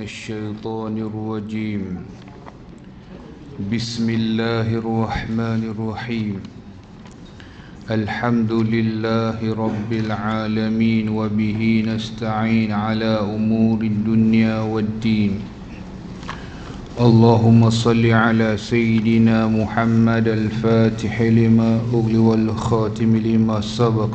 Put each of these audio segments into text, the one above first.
الشيطان الرجيم بسم الله الرحمن الرحيم الحمد لله رب العالمين وبه نستعين على أمور الدنيا والدين اللهم صل على سيدنا محمد الفاتح لما أغلق والخاتم لما سبق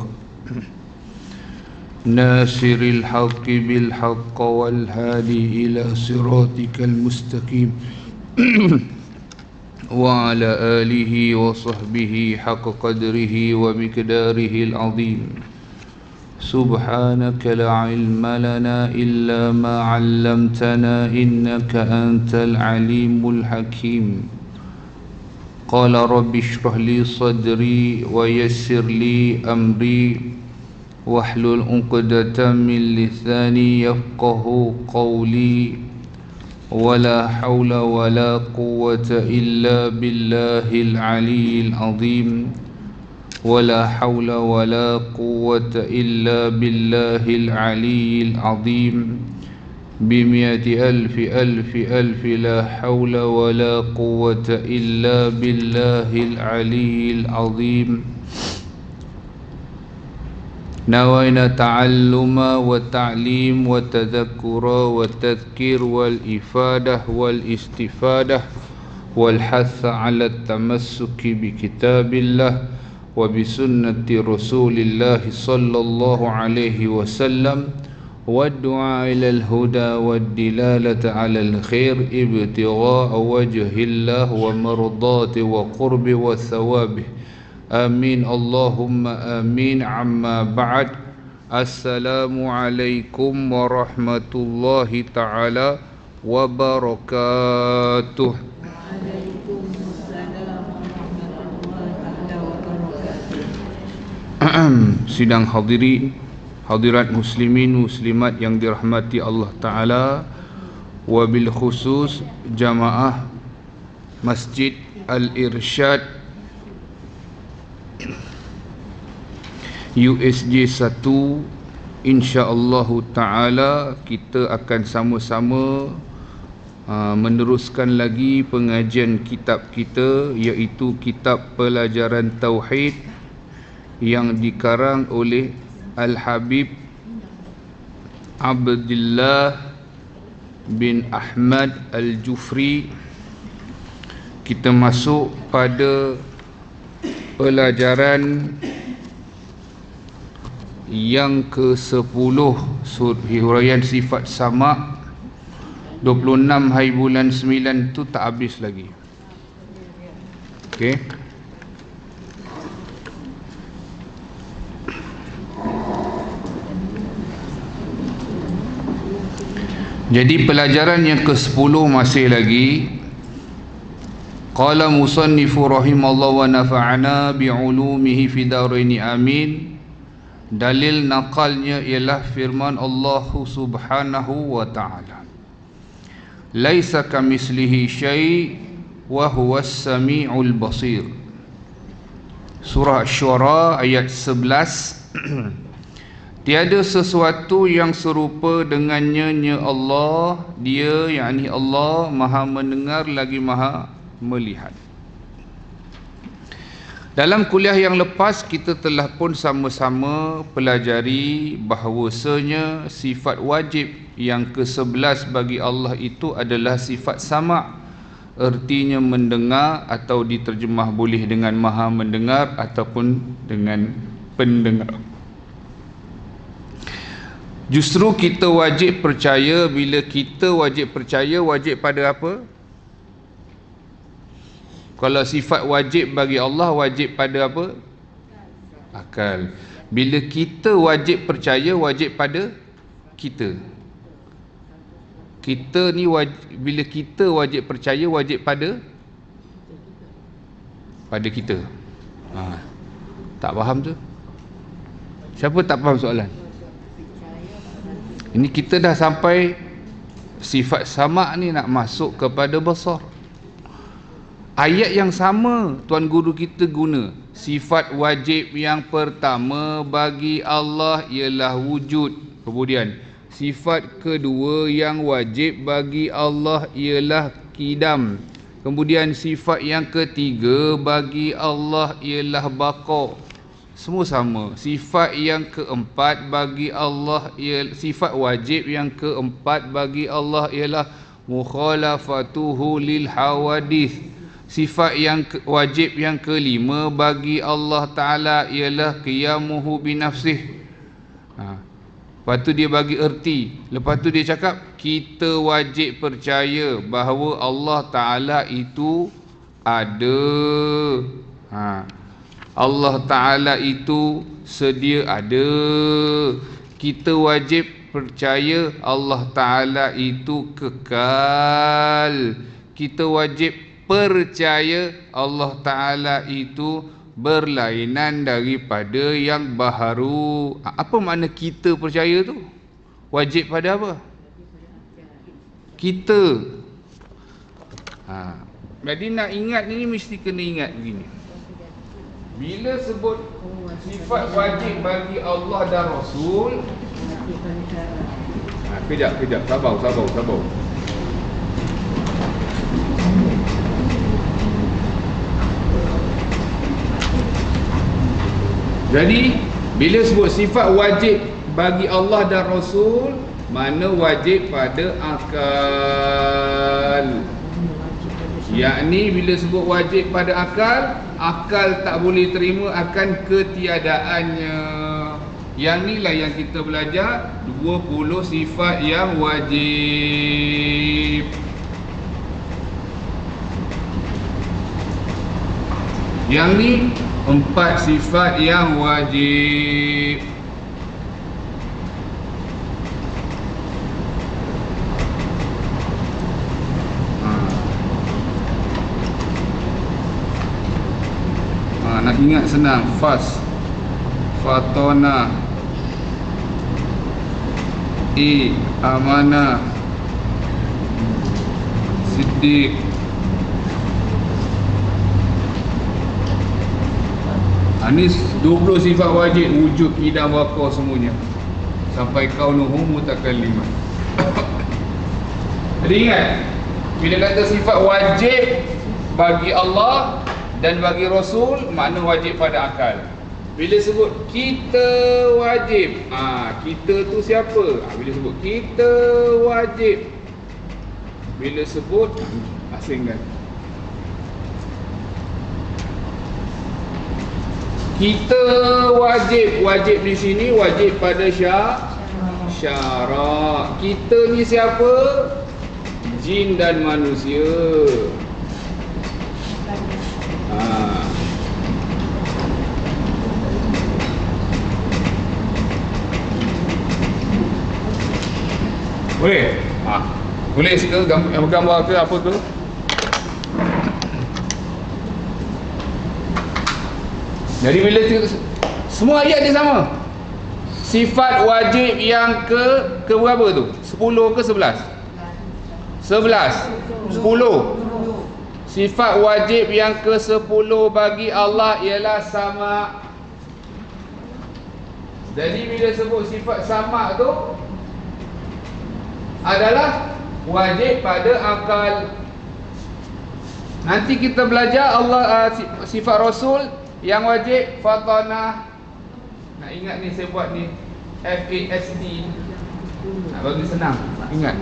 ناصر الحق بالحق والهادي إلى صراطك المستقيم وعلى آله وصحبه حق قدره ومقداره العظيم سبحانك لا علم لنا إلا ما علمتنا إنك أنت العليم الحكيم قال رب اشرح لي صدري ويسر لي أمري واحلل عقدة من لساني يفقه قولي ولا حول ولا قوة إلا بالله العلي العظيم ولا حول ولا قوة إلا بالله العلي العظيم بمئة ألف ألف ألف لا حول ولا قوة إلا بالله العلي العظيم نوينا تعلم والتعليم والتذكر والتذكير والإفادة والاستفادة والحث على التمسك بكتاب الله وبسنة رسول الله صلى الله عليه وسلم والدعاء إلى الهدى والدلالة على الخير ابتغاء وجه الله ومرضاته وقرب وثوابه آمين اللهم آمين عما بعد السلام عليكم ورحمة الله تعالى وبركاته. Sidang hadirin, hadirat muslimin muslimat yang dirahmati Allah Ta'ala, wabil khusus jamaah Masjid Al-Irsyad USJ 1, insya-Allah Ta'ala kita akan sama-sama meneruskan lagi pengajian kitab kita, iaitu kitab pelajaran Tauhid yang dikarang oleh Al-Habib Abdullah bin Ahmad Al-Jufri. Kita masuk pada pelajaran yang ke-10, huraian sifat sama'. 26 hari bulan 9 tu tak habis lagi. Okey. Jadi pelajaran yang ke-10 masih lagi. Qala musannifu rahimallahu wa nafa'ana bi'ulumihi fi daraini amin. Dalil nakalnya ialah firman Allah Subhanahu wa ta'ala, laisa kamislihi syai' wa huwas sami'ul basir. Surah Asy-Syu'ara ayat 11. Tiada sesuatu yang serupa dengannya Allah, dia yakni Allah maha mendengar lagi maha melihat. Dalam kuliah yang lepas kita telah pun sama-sama pelajari bahawasanya sifat wajib yang ke-11 bagi Allah itu adalah sifat sama', ertinya mendengar, atau diterjemah boleh dengan maha mendengar ataupun dengan pendengar. Justru kita wajib percaya. Bila kita wajib percaya, wajib pada apa? Kalau sifat wajib bagi Allah, wajib pada apa? Akal. Bila kita wajib percaya, wajib pada kita. Kita ni bila kita wajib percaya, wajib pada kita. Tak faham tu? Siapa tak faham soalan? Ini kita dah sampai sifat sama' ni nak masuk kepada basar. Ayat yang sama tuan guru kita guna. Sifat wajib yang pertama bagi Allah ialah wujud. Kemudian Sifat kedua yang wajib bagi Allah ialah qidam. Kemudian sifat yang ketiga bagi Allah ialah baqa. Semua sama. Sifat yang keempat bagi Allah ialah sifat wajib yang keempat bagi Allah ialah mukhalafatuhu lil hawadith. Sifat yang wajib yang kelima bagi Allah Ta'ala ialah qiyamuhu binafsih. Lepas tu dia bagi erti. Lepas tu dia cakap kita wajib percaya bahawa Allah Ta'ala itu ada. Allah Ta'ala itu sedia ada. Kita wajib percaya Allah Ta'ala itu kekal. Kita wajib percaya Allah Ta'ala itu berlainan daripada yang baharu. Apa makna kita percaya tu? Wajib pada apa? Kita. Jadi nak ingat ni mesti kena ingat begini. Bila sebut sifat wajib bagi Allah dan Rasul, kejap, sabar. Jadi bila sebut sifat wajib bagi Allah dan Rasul, mana wajib pada akal. Yakni bila sebut wajib pada akal, akal tak boleh terima akan ketiadaannya. Yang inilah yang kita belajar 20 sifat yang wajib. Yang ni 4 sifat yang wajib. Nak ingat senang. Fatona, amanah, siddiq, ini 20 sifat wajib wujud qidam baqa semuanya sampai kaunuhu mutakalliman. Jadi ingat, bila kata sifat wajib bagi Allah dan bagi Rasul, makna wajib pada akal. Bila sebut kita wajib, kita tu siapa? Bila sebut kita wajib, bila sebut asingkan. Kita wajib di sini wajib pada syarak. Kita ni siapa? Jin dan manusia. Boleh? Boleh ke gambar ke apa tu? Jadi bila semua ayat dia sama. Sifat wajib yang ke berapa tu? 10 ke 11? 11. 10. Sifat wajib yang ke-10 bagi Allah ialah sama. Jadi bila sebut sifat sama tu adalah wajib pada akal. Nanti kita belajar Allah sifat Rasul yang wajib fatana. Nak ingat ni saya buat ni FAST. Nak bagi senang. Ingat.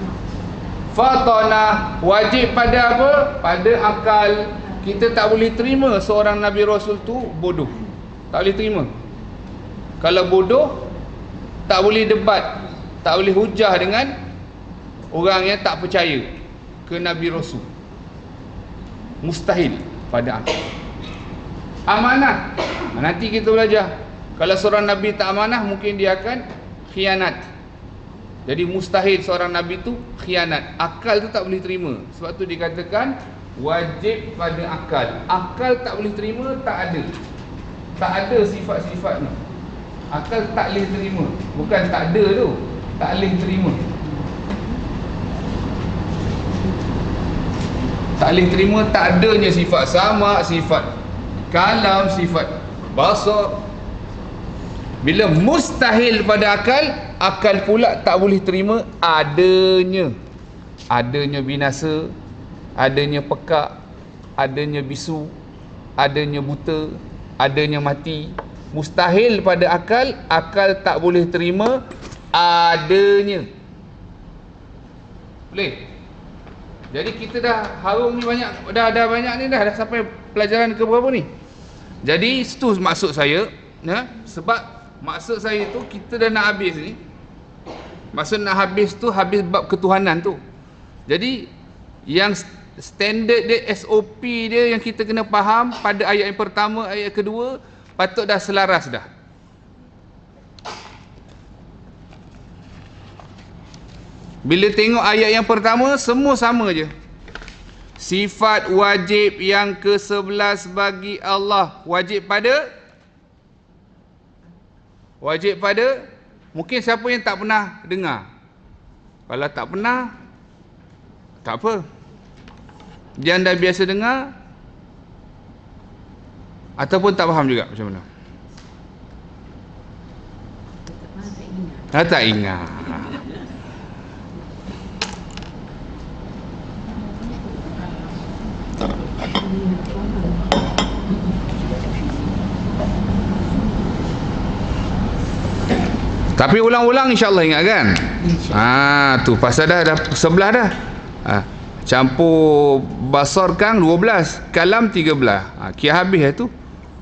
Fatana wajib pada apa? Pada akal. Kita tak boleh terima seorang Nabi Rasul tu bodoh. Tak boleh terima. Kalau bodoh, tak boleh debat, tak boleh hujah dengan orang yang tak percaya ke Nabi Rasul. Mustahil pada akal. Amanah, nanti kita belajar. Kalau seorang Nabi tak amanah, mungkin dia akan khianat. Jadi mustahil seorang Nabi tu khianat. Akal tu tak boleh terima. Sebab tu dikatakan wajib pada akal. Akal tak boleh terima, tak ada. Tak ada sifat-sifat ni. Akal tak boleh terima. Bukan tak ada tu, tak boleh terima. Tak boleh terima tak adanya sifat sama, sifat kalam, sifat basar. Bila mustahil pada akal, akal pula tak boleh terima adanya. Adanya binasa, adanya pekak, adanya bisu, adanya buta, adanya mati. Mustahil pada akal, akal tak boleh terima adanya. Boleh? Jadi kita dah harum ni banyak, dah banyak ni dah sampai pelajaran ke berapa ni? Jadi itu maksud saya, ya, sebab maksud saya tu kita dah nak habis ni. Maksud nak habis tu habis bab ketuhanan tu. Jadi yang standard dia, SOP dia yang kita kena faham pada ayat yang pertama, ayat kedua patut dah selaras dah. Bila tengok ayat yang pertama, semua sama je. Sifat wajib yang ke-11 bagi Allah. Wajib pada? Wajib pada? Mungkin siapa yang tak pernah dengar. Kalau tak pernah, tak apa. Yang dah biasa dengar, ataupun tak faham juga macam mana? Tak ingat. Tapi ulang-ulang insya-Allah ingat kan? Tu pasal dah sebelah dah. Campur basar kan 12, kalam 13. Kira habis tu.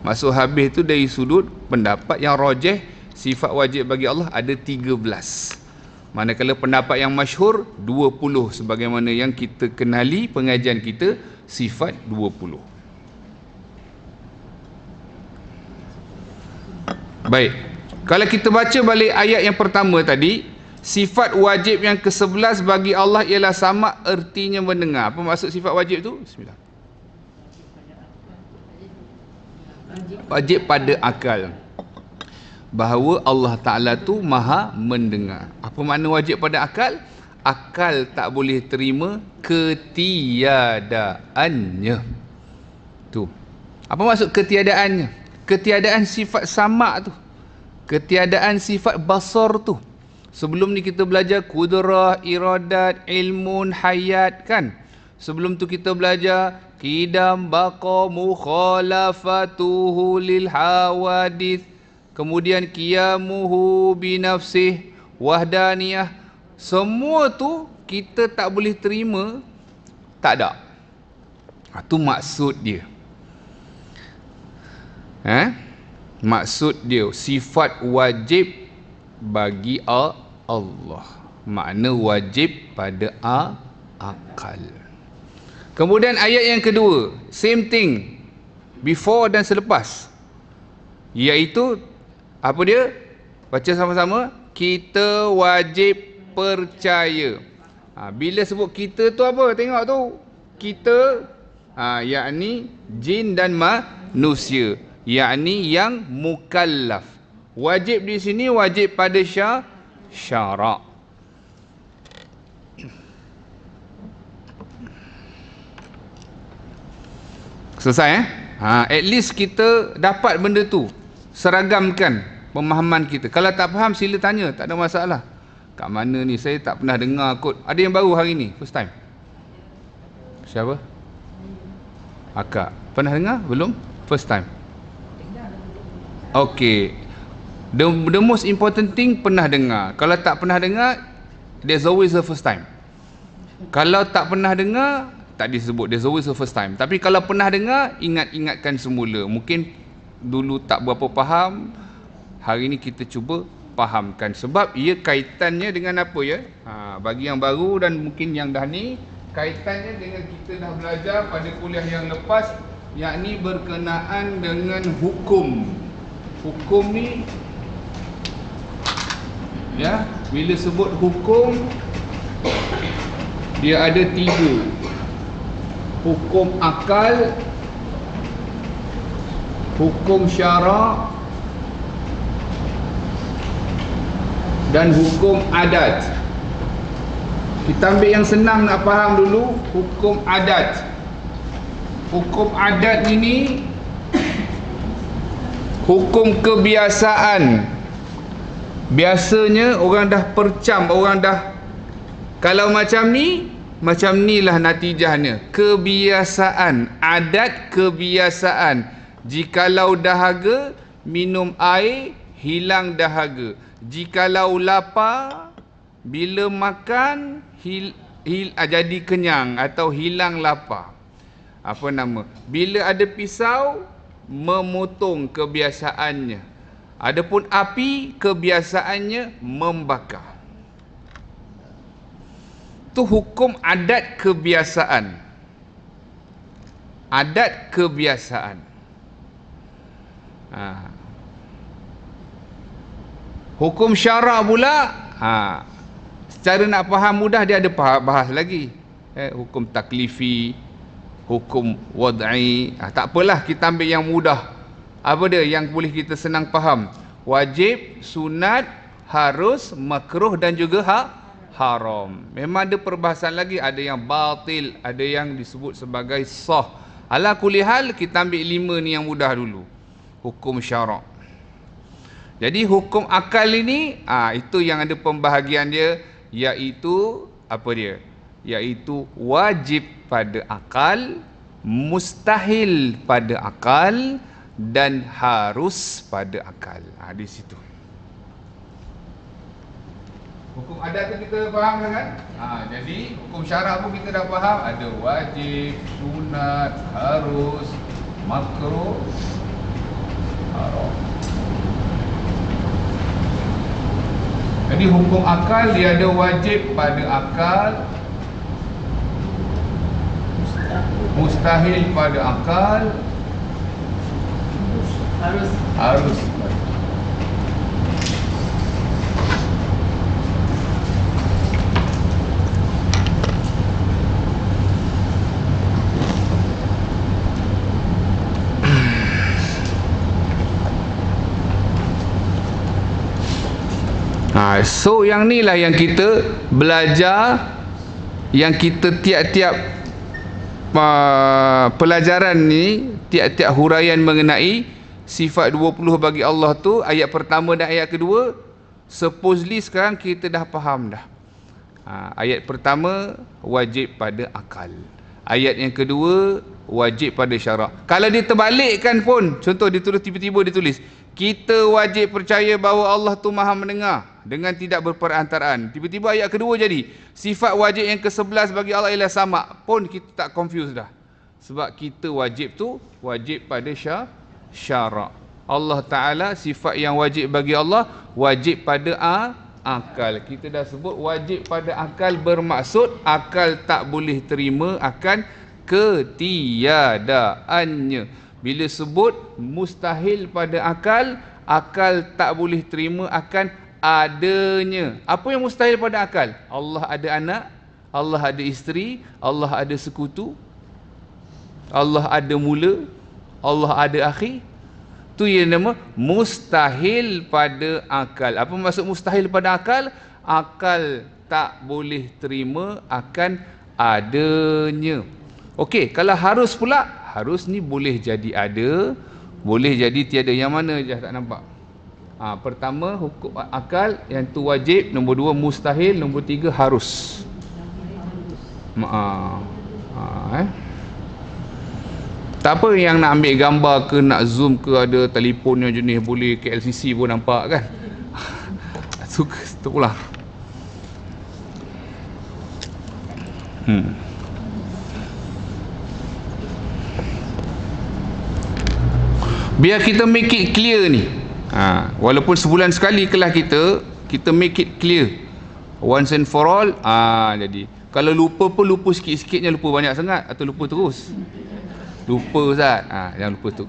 Maksud habis tu dari sudut pendapat yang rajih, sifat wajib bagi Allah ada 13. Manakala pendapat yang masyhur 20, sebagaimana yang kita kenali pengajian kita sifat 20. Baik. Kalau kita baca balik ayat yang pertama tadi, sifat wajib yang ke-11 bagi Allah ialah sama, ertinya mendengar. Apa maksud sifat wajib tu? Bismillah. Wajib pada akal. Bahawa Allah Ta'ala tu maha mendengar. Apa makna wajib pada akal? Akal tak boleh terima ketiadaannya. Tu. Apa maksud ketiadaannya? Ketiadaan sifat sama tu. Ketiadaan sifat basar tu. Sebelum ni kita belajar kudrah, iradat, ilmun, hayat kan. Sebelum tu kita belajar qidam, baqa, mukhalafatuhu lil hawadith. Kemudian qiyamuhu binafsih, wahdaniyah. Semua tu kita tak boleh terima, tak ada. Itu maksud dia. Maksud dia sifat wajib bagi Allah. Makna wajib pada akal. Kemudian ayat yang kedua, same thing, before dan selepas, iaitu apa dia? Baca sama-sama. Kita wajib percaya. Bila sebut kita tu apa? Tengok tu. Kita yakni jin dan manusia, yakni yang mukallaf. Wajib di sini wajib pada syarak. Selesai at least kita dapat benda tu, seragamkan pemahaman kita. Kalau tak faham sila tanya, tak ada masalah. Kat mana ni, saya tak pernah dengar kot. Ada yang baru hari ni, first time. Siapa? Akak. Pernah dengar? Belum? First time. Okay. The most important thing, pernah dengar. Kalau tak pernah dengar, there's always a first time. Kalau tak pernah dengar, tak disebut there's always a first time. Tapi kalau pernah dengar, ingatkan semula. Mungkin dulu tak berapa faham, hari ni kita cuba fahamkan. Sebab ia kaitannya dengan apa ya? Bagi yang baru dan mungkin yang dah ni, kaitannya dengan kita dah belajar pada kuliah yang lepas, yakni berkenaan dengan hukum. Hukum ni, ya, bila sebut hukum, dia ada 3. Hukum akal, hukum syarak, dan hukum adat. Kita ambil yang senang nak faham dulu, hukum adat. Hukum adat ini hukum kebiasaan Biasanya orang dah percam, orang dah, kalau macam ni lah natijahnya. Kebiasaan, adat kebiasaan. Jikalau dahaga, minum air, hilang dahaga. Jikalau lapar, bila makan jadi kenyang atau hilang lapar. Apa nama? Bila ada pisau, memotong kebiasaannya. Adapun api, kebiasaannya membakar. Itu hukum adat kebiasaan. Adat kebiasaan. Hukum syarak pula, secara nak faham mudah, dia ada bahas lagi. Hukum taklifi, hukum wad'i. Tak apalah, kita ambil yang mudah. Apa dia yang boleh kita senang faham? Wajib, sunat, harus, makruh dan juga haram. Memang ada perbahasan lagi, ada yang batil, ada yang disebut sebagai sah. Ala kulli hal, kita ambil 5 ni yang mudah dulu. Hukum syarak. Jadi hukum akal ini, itu yang ada pembahagian dia, iaitu apa dia? Iaitu wajib pada akal, mustahil pada akal, dan harus pada akal. Di situ. Hukum adat tu kita faham kan? Jadi hukum syarak pun kita dah faham. Ada wajib, sunat, harus, makruh, haram. Jadi hukum akal, dia ada wajib pada akal, mustahil pada akal, harus. So yang ni lah yang kita belajar, yang kita tiap-tiap pelajaran ni, tiap-tiap huraian mengenai sifat 20 bagi Allah tu, ayat pertama dan ayat kedua, supposedly sekarang kita dah faham dah. Ayat pertama wajib pada akal, ayat yang kedua wajib pada syarak. Kalau dia terbalikkan pun, contoh dia tulis, tiba-tiba dia tulis kita wajib percaya bahawa Allah tu maha mendengar dengan tidak berperantaraan. Tiba-tiba ayat kedua jadi sifat wajib yang ke-11 bagi Allah ialah sama, pun kita tak confuse dah. Sebab kita wajib tu wajib pada syarak. Allah Ta'ala sifat yang wajib bagi Allah wajib pada akal. Kita dah sebut wajib pada akal bermaksud akal tak boleh terima akan ketiadaannya. Bila sebut mustahil pada akal, akal tak boleh terima akan adanya. Apa yang mustahil pada akal? Allah ada anak, Allah ada isteri, Allah ada sekutu, Allah ada mula, Allah ada akhir. Tu yang nama mustahil pada akal. Apa maksud mustahil pada akal? Akal tak boleh terima akan adanya. Okey, kalau harus pula, harus ni boleh jadi ada, boleh jadi tiada. Yang mana je tak nampak? Pertama hukum akal, yang tu wajib. Nombor 2 mustahil. Nombor 3 harus. Tak apa yang nak ambil gambar ke, nak zoom ke, ada telefon yang jenis boleh ke LCC pun nampak kan. Suka tu pula. Biar kita make it clear ni. Walaupun sebulan sekali kelas kita make it clear. Once and for all. Jadi kalau lupa pun lupa sikit-sikit, jangan lupa banyak sangat atau lupa terus. Lupa Ustaz. Jangan lupa tu,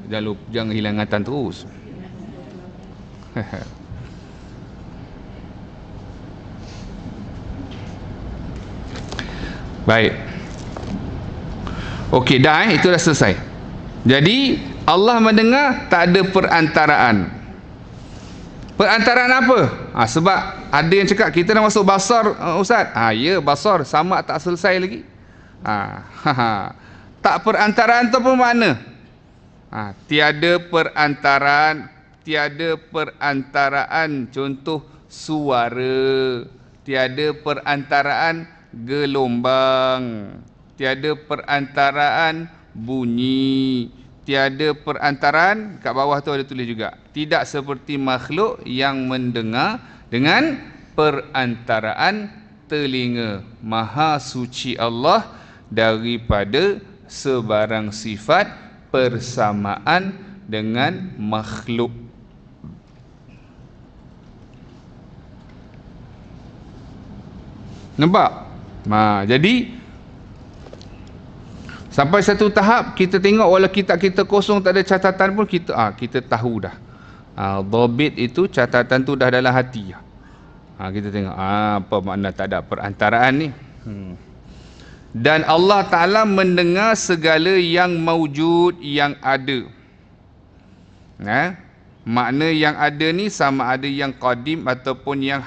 jangan hilang ingatan terus. Baik. Okey dah, itu dah selesai. Jadi Allah mendengar, tak ada perantaraan. Perantaraan apa? Sebab ada yang cakap kita dah masuk basar, Ustaz. Ya, basar sama tak selesai lagi. Tak perantaraan tu apa makna? Tiada perantaraan, tiada perantaraan. Contoh suara, tiada perantaraan gelombang, tiada perantaraan bunyi, tiada perantaraan, kat bawah tu ada tulis juga, tidak seperti makhluk yang mendengar dengan perantaraan telinga. Maha suci Allah daripada sebarang sifat persamaan dengan makhluk. Nampak? Jadi sampai satu tahap kita tengok walau kitab kita kosong, tak ada catatan pun, kita tahu dah. Dhabit itu catatan tu dah dalam hati. Kita tengok apa makna tak ada perantaraan ni. Dan Allah Ta'ala mendengar segala yang maujud, yang ada. Makna yang ada ni sama ada yang qadim ataupun yang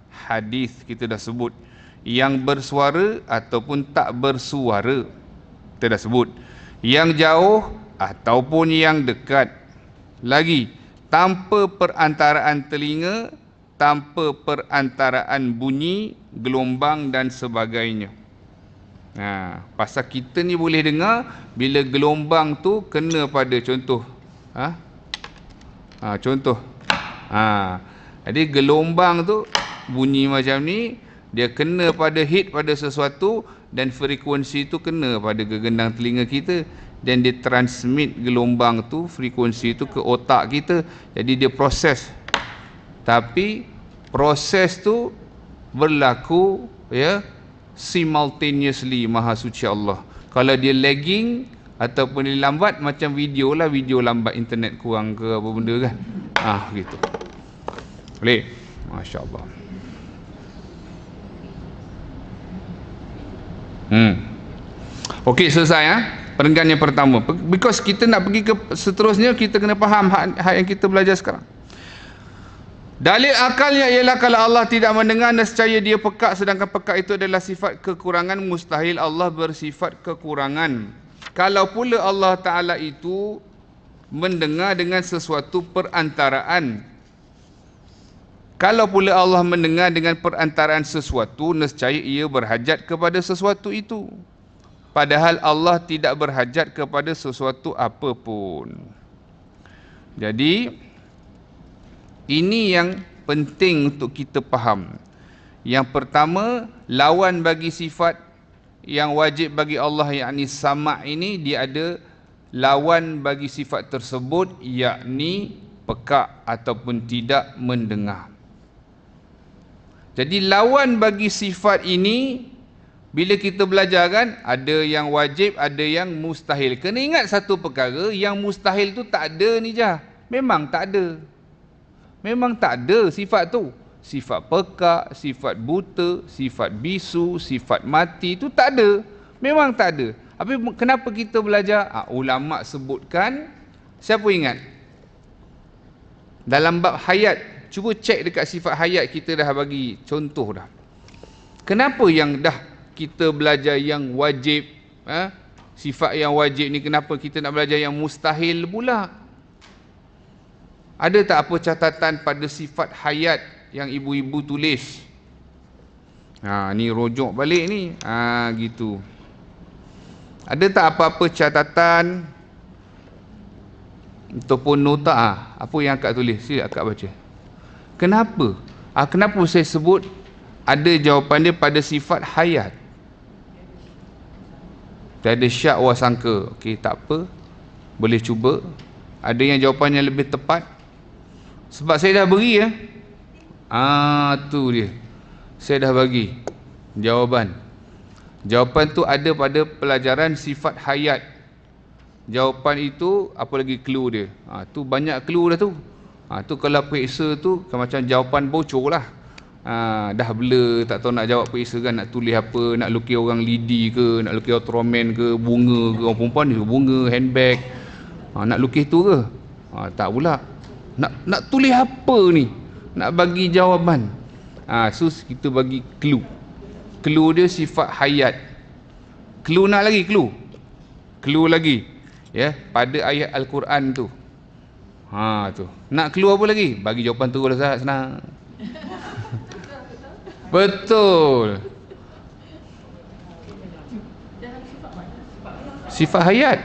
hadis, kita dah sebut. Yang bersuara ataupun tak bersuara, kita dah sebut. Yang jauh ataupun yang dekat. Lagi, tanpa perantaraan telinga, tanpa perantaraan bunyi, gelombang dan sebagainya. Pasal kita ni boleh dengar bila gelombang tu kena pada contoh. Contoh. Jadi gelombang tu bunyi macam ni, dia kena pada hit pada sesuatu dan frekuensi tu kena pada gegendang telinga kita, dan dia transmit gelombang tu, frekuensi tu ke otak kita. Jadi dia proses. Tapi proses tu berlaku simultaneously. Maha suci Allah. Kalau dia lagging ataupun dia lambat, macam video lah, video lambat internet kurang ke apa benda kan. Gitu. Boleh? Masya-Allah. Okey, selesai perenggan yang pertama. Because kita nak pergi ke seterusnya, kita kena faham hak yang kita belajar sekarang. Dalil akalnya ialah kalau Allah tidak mendengar, nescaya dia pekak, sedangkan pekak itu adalah sifat kekurangan. Mustahil Allah bersifat kekurangan. Kalau pula Allah Ta'ala itu mendengar dengan sesuatu perantaraan, kalau pula Allah mendengar dengan perantaraan sesuatu, nescaya ia berhajat kepada sesuatu itu. Padahal Allah tidak berhajat kepada sesuatu apapun. Jadi ini yang penting untuk kita faham. Yang pertama, lawan bagi sifat yang wajib bagi Allah, yakni sama' ini, dia ada lawan bagi sifat tersebut, yakni pekak ataupun tidak mendengar. Jadi lawan bagi sifat ini, bila kita belajar kan, ada yang wajib, ada yang mustahil. Kena ingat satu perkara, yang mustahil tu tak ada ni Jah. Memang tak ada. Memang tak ada sifat tu. Sifat pekak, sifat buta, sifat bisu, sifat mati tu tak ada. Memang tak ada. Tapi kenapa kita belajar? Ulama sebutkan, siapa ingat? Dalam bab hayat, cuba cek dekat sifat hayat, kita dah bagi contoh dah. Kenapa yang dah kita belajar yang wajib, sifat yang wajib ni, kenapa kita nak belajar yang mustahil pula? Ada tak apa catatan pada sifat hayat yang ibu-ibu tulis? Ni rujuk balik ni. Gitu. Ada tak apa-apa catatan ataupun nota? Apa yang akak tulis? Sila akak baca. Kenapa? Kenapa saya sebut ada jawapan dia pada sifat hayat? Tiada syak wa sangka. Okey, tak apa. Boleh cuba. Ada yang jawapannya lebih tepat. Sebab saya dah beri tu dia. Saya dah bagi jawapan. Jawapan tu ada pada pelajaran sifat hayat. Jawapan itu, apa lagi clue dia? Tu banyak clue dah tu. Tu kalau periksa tu macam jawapan bocor lah. Dah blur, tak tahu nak jawab periksa kan, nak tulis apa, nak lukis orang lidi ke, nak lukis Ultraman ke, bunga ke, orang perempuan ni bunga, handbag, nak lukis tu ke? Tak pula. Nak tulis apa ni? Nak bagi jawapan. So kita bagi clue. Clue dia sifat hayat. Clue nak lagi clue. Clue lagi. Pada ayat Al-Quran tu. Tu. Nak clue apa lagi? Bagi jawapan tu lah, senang. Betul. Sifat hayat.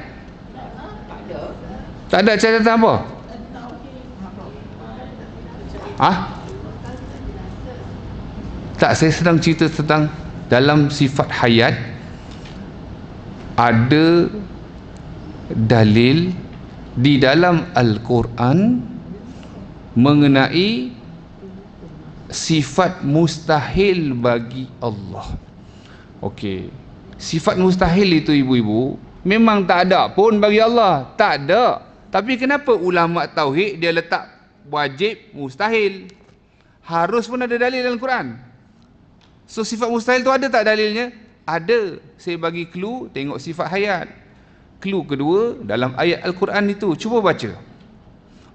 Tak ada catatan apa? Tak, saya sedang cerita tentang dalam sifat hayat ada dalil di dalam Al-Quran mengenai sifat mustahil bagi Allah. Okey. Sifat mustahil itu ibu-ibu memang tak ada pun bagi Allah. Tak ada. Tapi kenapa ulama tauhid dia letak wajib mustahil? Harus pun ada dalil dalam Quran. So sifat mustahil tu ada tak dalilnya? Ada. Saya bagi clue, tengok sifat hayat. Clue kedua dalam ayat Al-Quran itu. Cuba baca.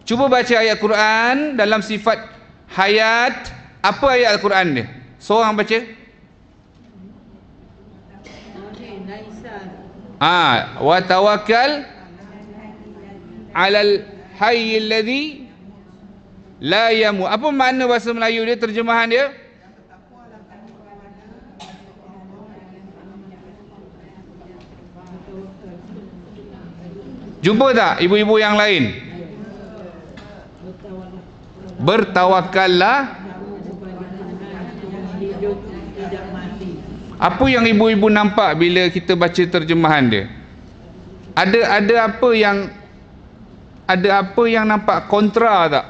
Cuba baca ayat Quran dalam sifat hayat. Apa ayat Al-Quran dia? Seorang baca. Wa tawakkal 'alal hayyil ladzi la yamut. Apa makna bahasa Melayu dia, terjemahan dia? Jumpa tak ibu-ibu yang lain? Bertawakallah. Apa yang ibu-ibu nampak bila kita baca terjemahan dia? Ada apa yang nampak kontra tak?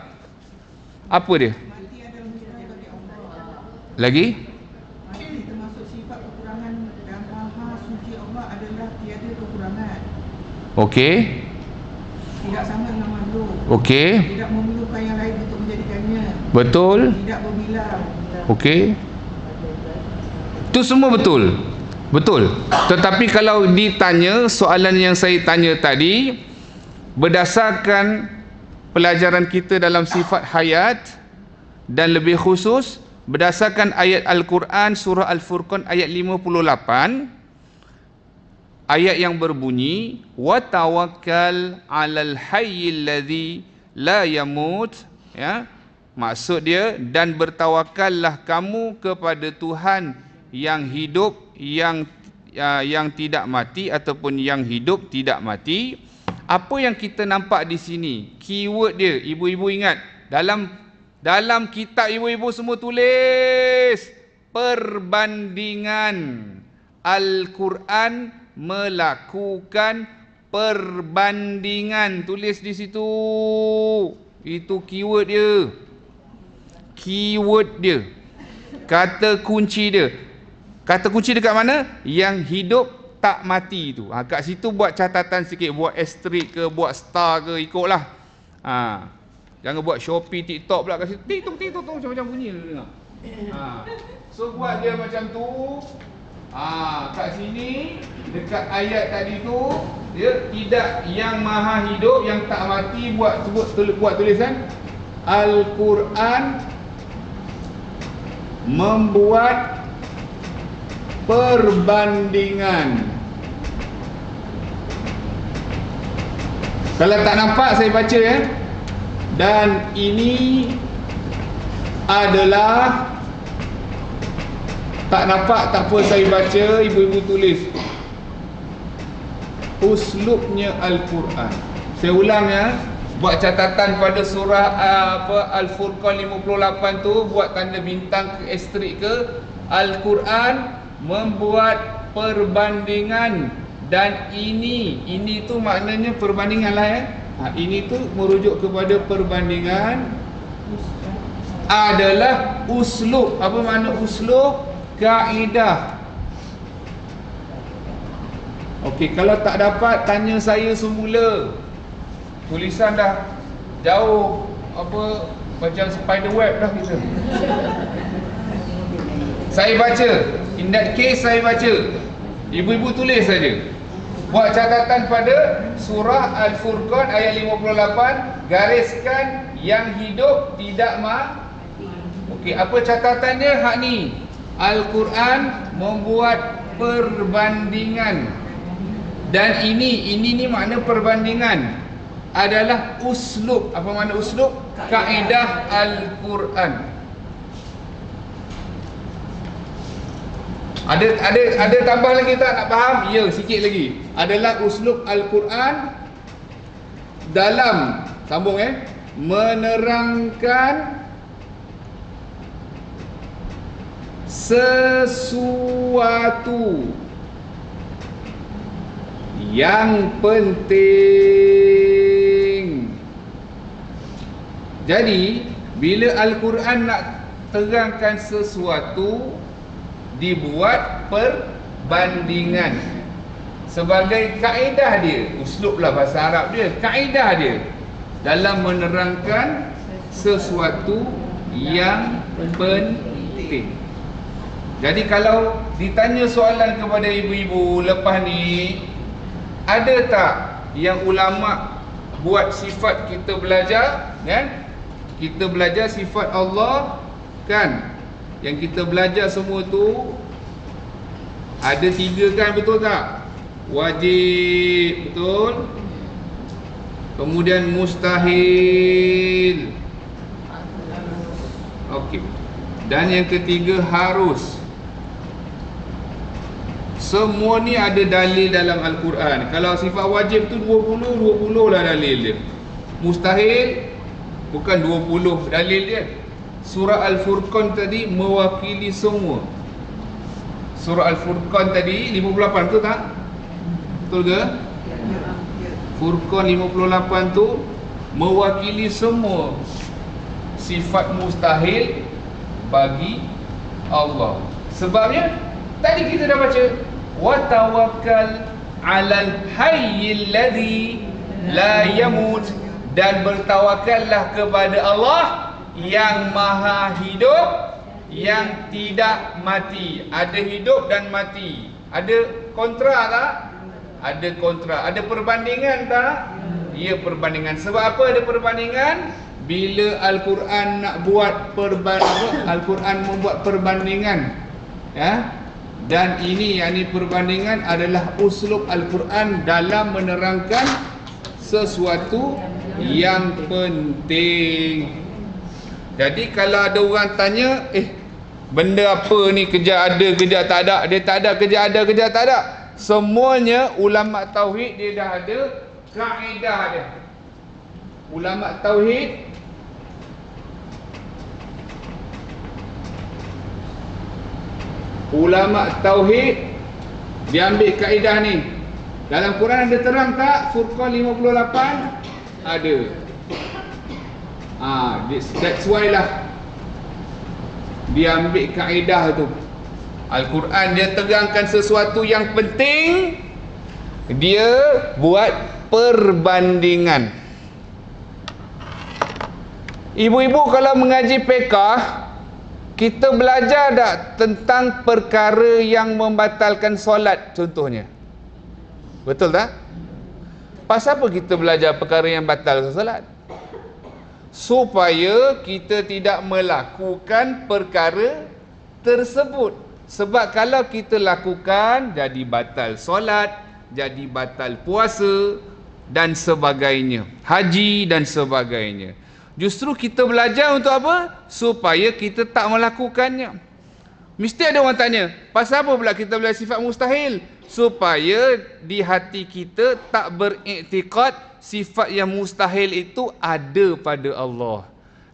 Apa dia? Lagi? Termasuk sifat kekurangan dan maha suci Allah adalah tiada kekurangan. Okey. Tidak sama dengan makhluk. Okey. Tidak memerlukan yang lain untuk menjadikannya. Betul. Tidak berbilang. Okey. Itu semua betul. Betul. Tetapi kalau ditanya soalan yang saya tanya tadi, berdasarkan pelajaran kita dalam sifat hayat dan lebih khusus berdasarkan ayat Al-Quran surah Al-Furqan ayat 58, ayat yang berbunyi wa tawakkal 'alal hayyil ladzi la yamut, ya, maksud dia, dan bertawakallah kamu kepada Tuhan yang hidup, yang tidak mati ataupun yang hidup tidak mati. Apa yang kita nampak di sini, keyword dia, ibu-ibu ingat, dalam kitab ibu-ibu semua tulis perbandingan. Al-Quran melakukan perbandingan, tulis di situ. Itu keyword dia. Keyword dia. Kata kunci dia. Kata kunci dekat mana? Yang hidup tak mati tu. Kat situ buat catatan sikit, buat asterisk ke, buat star ke, ikutlah. Jangan buat Shopee, TikTok pula kat situ. TikTok macam-macam bunyi tu dengar. So buat dia macam tu. Kat sini dekat ayat tadi tu dia tidak yang maha hidup, yang tak mati, buat tulisan Al-Quran membuat perbandingan. Kalau tak nampak saya baca, ya. Dan ini adalah, tak nampak tak apa saya baca, ibu-ibu tulis uslubnya Al-Quran. Saya ulang, ya. Buat catatan pada surah Al-Furqan 58 tu, buat tanda bintang ke asterisk ke. Al-Quran membuat perbandingan, dan ini tu maknanya perbandingan lah, ya. Ini tu merujuk kepada perbandingan adalah uslub. Apa makna uslub? Kaedah. Okey, kalau tak dapat tanya saya semula. Tulisan dah jauh macam spider web dah kita. Saya baca. In that case saya baca. Ibu-ibu tulis saja. Buat catatan pada surah Al-Furqan ayat 58, gariskan yang hidup tidak mati. Okey, apa catatannya hak ni? Al-Quran membuat perbandingan. Dan ini ni makna perbandingan adalah uslub. Apa makna uslub? Kaedah Al-Quran. Ada tambah lagi tak nak faham? Ya, sikit lagi. Adalah uslub Al-Quran dalam sambung menerangkan sesuatu yang penting. Jadi bila Al-Quran nak terangkan sesuatu, dibuat perbandingan sebagai kaedah dia, uslublah bahasa Arab dia, kaedah dia dalam menerangkan sesuatu yang penting. Jadi kalau ditanya soalan kepada ibu-ibu lepas ni, ada tak yang ulama buat sifat kita belajar, kan? Kita belajar sifat Allah, kan? Yang kita belajar semua tu ada 3 kan, betul tak? Wajib, betul? Kemudian mustahil. Okey. Dan yang ketiga harus. Semua ni ada dalil dalam Al-Quran. Kalau sifat wajib tu 20 lah dalil dia. Mustahil bukan 20 dalil dia. Surah Al-Furqan tadi mewakili semua. Surah Al-Furqan tadi 58 tu tak? Betul ke? Furqan 58 tu mewakili semua sifat mustahil bagi Allah. Sebabnya tadi kita dah baca, wa tawakkal 'alal hayyil ladzi la yamut, dan bertawakallah kepada Allah yang maha hidup, yang tidak mati. Ada hidup dan mati. Ada kontra tak? Ada kontra. Ada perbandingan tak? Ya, perbandingan. Sebab apa ada perbandingan? Bila Al-Quran nak buat perbandingan, Al-Quran membuat perbandingan, ya. Dan ini, yakni perbandingan adalah uslub Al-Quran dalam menerangkan sesuatu yang penting. Jadi kalau ada orang tanya, benda apa ni, kerja ada, kerja tak ada, dia tak ada, kerja ada, kerja tak ada, semuanya ulama tauhid dia dah ada kaedah dia. Ulama tauhid dia ambil kaedah ni. Dalam Quran ada terang tak? Furqan 58 ada. That's why lah dia ambil kaedah tu. Al-Quran dia terangkan sesuatu yang penting, dia buat perbandingan. Ibu-ibu kalau mengaji fiqh, kita belajar tak tentang perkara yang membatalkan solat contohnya? Betul tak? Pasal apa kita belajar perkara yang batal solat? Supaya kita tidak melakukan perkara tersebut. Sebab kalau kita lakukan, jadi batal solat, jadi batal puasa dan sebagainya, haji dan sebagainya. Justru kita belajar untuk apa? Supaya kita tak melakukannya. Mesti ada orang tanya, pasal apa pula kita belajar sifat mustahil? Supaya di hati kita tak beriktikad sifat yang mustahil itu ada pada Allah.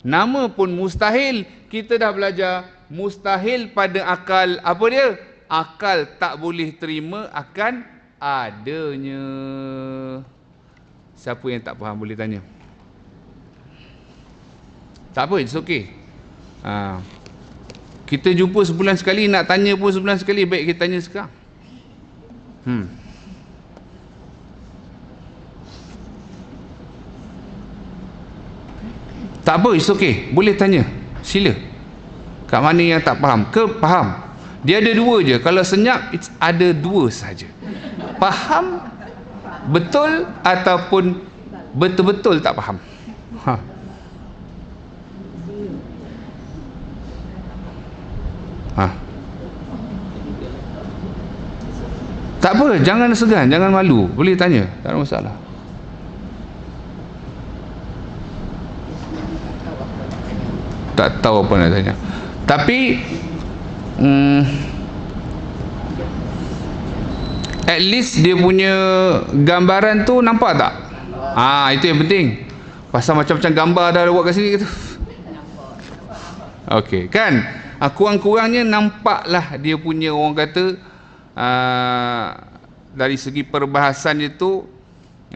Nama pun mustahil. Kita dah belajar mustahil pada akal. Apa dia? Akal tak boleh terima akan adanya. Siapa yang tak faham boleh tanya. Tak apa, it's okay. Kita jumpa sebulan sekali, nak tanya pun sebulan sekali, baik kita tanya sekarang. Tak apa, it's okay. Boleh tanya. Sila. Kat mana yang tak faham? Ke faham? Dia ada 2 je. Kalau senyap, ada 2 saja. Faham betul ataupun betul-betul tak faham. Tak apa, jangan segan, jangan malu. Boleh tanya, tak ada masalah. Tak tahu apa nak tanya. Tapi At least dia punya gambaran tu nampak tak? Itu yang penting. Pasal macam-macam gambar dah buat kat sini gitu. Okey, kan? Kurang-kurangnya nampaklah dia punya, orang kata dari segi perbahasan itu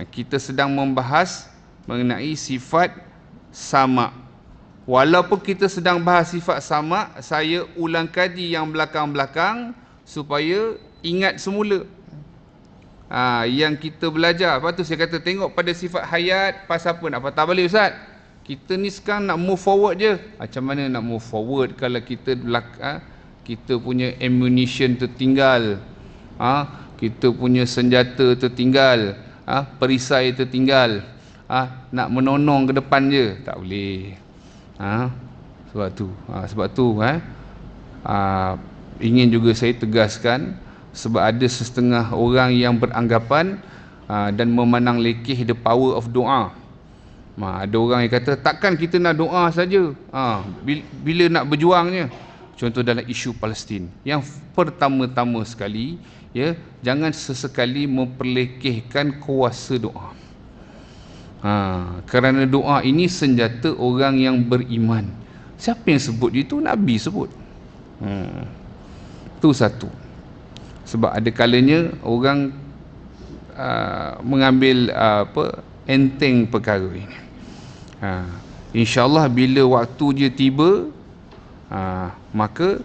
kita sedang membahas mengenai sifat sama. Walaupun kita sedang bahas sifat sama, saya ulang kaji yang belakang-belakang supaya ingat semula yang kita belajar. Lepas tu saya kata tengok pada sifat hayat, pasal apa nak patah balik Ustaz? Kita ni sekarang nak move forward je. Macam mana nak move forward kalau kita kita punya ammunition tertinggal, kita punya senjata tertinggal, perisai tertinggal, nak menonong ke depan je, tak boleh. Sebab tu ingin juga saya tegaskan, sebab ada setengah orang yang beranggapan dan memandang lekeh the power of doa. Ada orang yang kata takkan kita nak doa saja, bila nak berjuangnya. Contoh dalam isu Palestin, yang pertama-tama sekali, jangan sesekali memperlekehkan kuasa doa. Kerana doa ini senjata orang yang beriman. Siapa yang sebut itu? Nabi sebut. Itu satu. Sebab ada kalanya orang mengambil enteng perkara ini. InsyaAllah bila waktu dia tiba, maka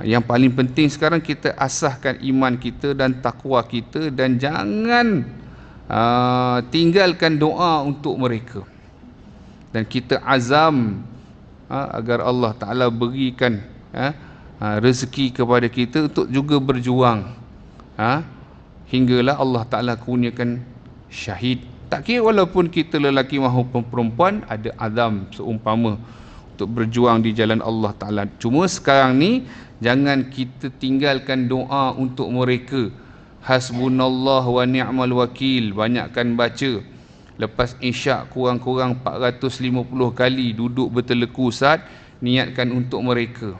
yang paling penting sekarang kita asahkan iman kita dan takwa kita, dan jangan tinggalkan doa untuk mereka. Dan kita azam agar Allah Ta'ala berikan rezeki kepada kita untuk juga berjuang hinggalah Allah Ta'ala kurniakan syahid. Tak kira walaupun kita lelaki maupun perempuan, ada azam seumpama untuk berjuang di jalan Allah Ta'ala. Cuma sekarang ni jangan kita tinggalkan doa untuk mereka. Hasbunallah wa ni'mal wakil, banyakkan baca. Lepas isyak kurang-kurang 450 kali duduk berteleku Ustaz, niatkan untuk mereka.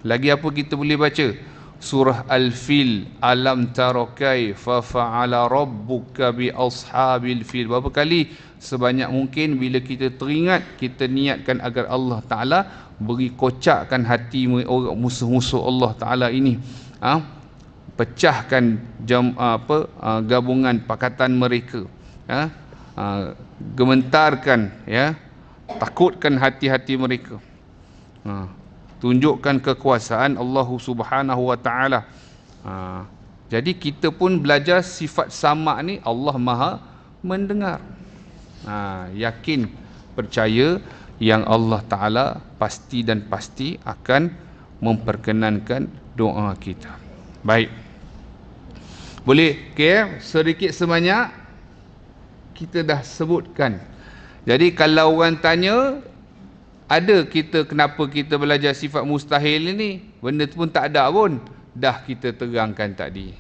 Lagi apa kita boleh baca? Surah Al-Fil, alam tara kaifa fa'ala rabbuka bi ashabil fil. Berapa kali? Sebanyak mungkin. Bila kita teringat, kita niatkan agar Allah Ta'ala beri kocakkan hati orang musuh-musuh Allah Ta'ala ini, pecahkan gabungan pakatan mereka, gementarkan, takutkan hati-hati mereka, tunjukkan kekuasaan Allah Subhanahu wa Ta'ala. Jadi kita pun belajar sifat sama ni, Allah Maha mendengar. Yakin, percaya yang Allah Ta'ala pasti dan pasti akan memperkenankan doa kita. Baik, boleh sedikit sebanyak kita dah sebutkan. Jadi kalau orang tanya, ada kita kenapa kita belajar sifat mustahil ini, benda tu pun tak ada pun, dah kita terangkan tadi.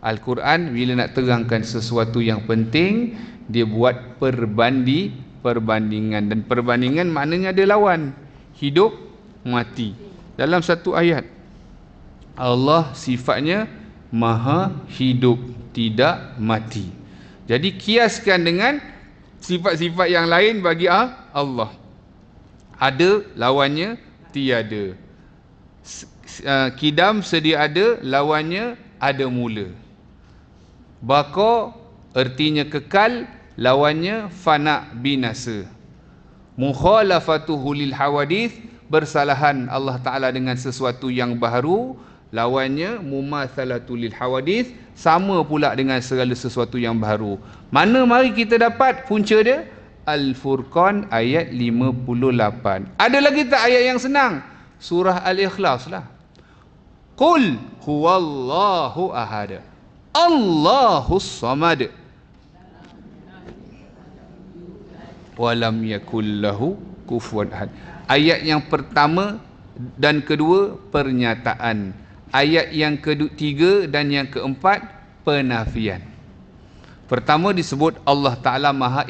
Al-Quran bila nak terangkan sesuatu yang penting, dia buat perbandingan, dan perbandingan maknanya ada lawan, hidup mati. Dalam satu ayat Allah sifatnya maha hidup, tidak mati. Jadi kiaskan dengan sifat-sifat yang lain bagi Allah. Ada lawannya tiada. Kidam sedia ada, lawannya ada mula. Baqa artinya kekal, lawannya fana binasa. Mukhalafatuhu lil hawadith, bersalahan Allah Ta'ala dengan sesuatu yang baru, lawannya mumatsalatu lil hawadith, sama pula dengan segala sesuatu yang baru. Mana mari kita dapat punca dia? Al-Furqan ayat 58. Ada lagi tak ayat yang senang? Surah Al-Ikhlas lah. Qul huwallahu ahad, Allahus samad, walam yakul lahu kufuwan ahad. Ayat yang pertama dan kedua pernyataan. Ayat yang ketiga dan yang keempat penafian. Pertama disebut Allah Ta'ala Maha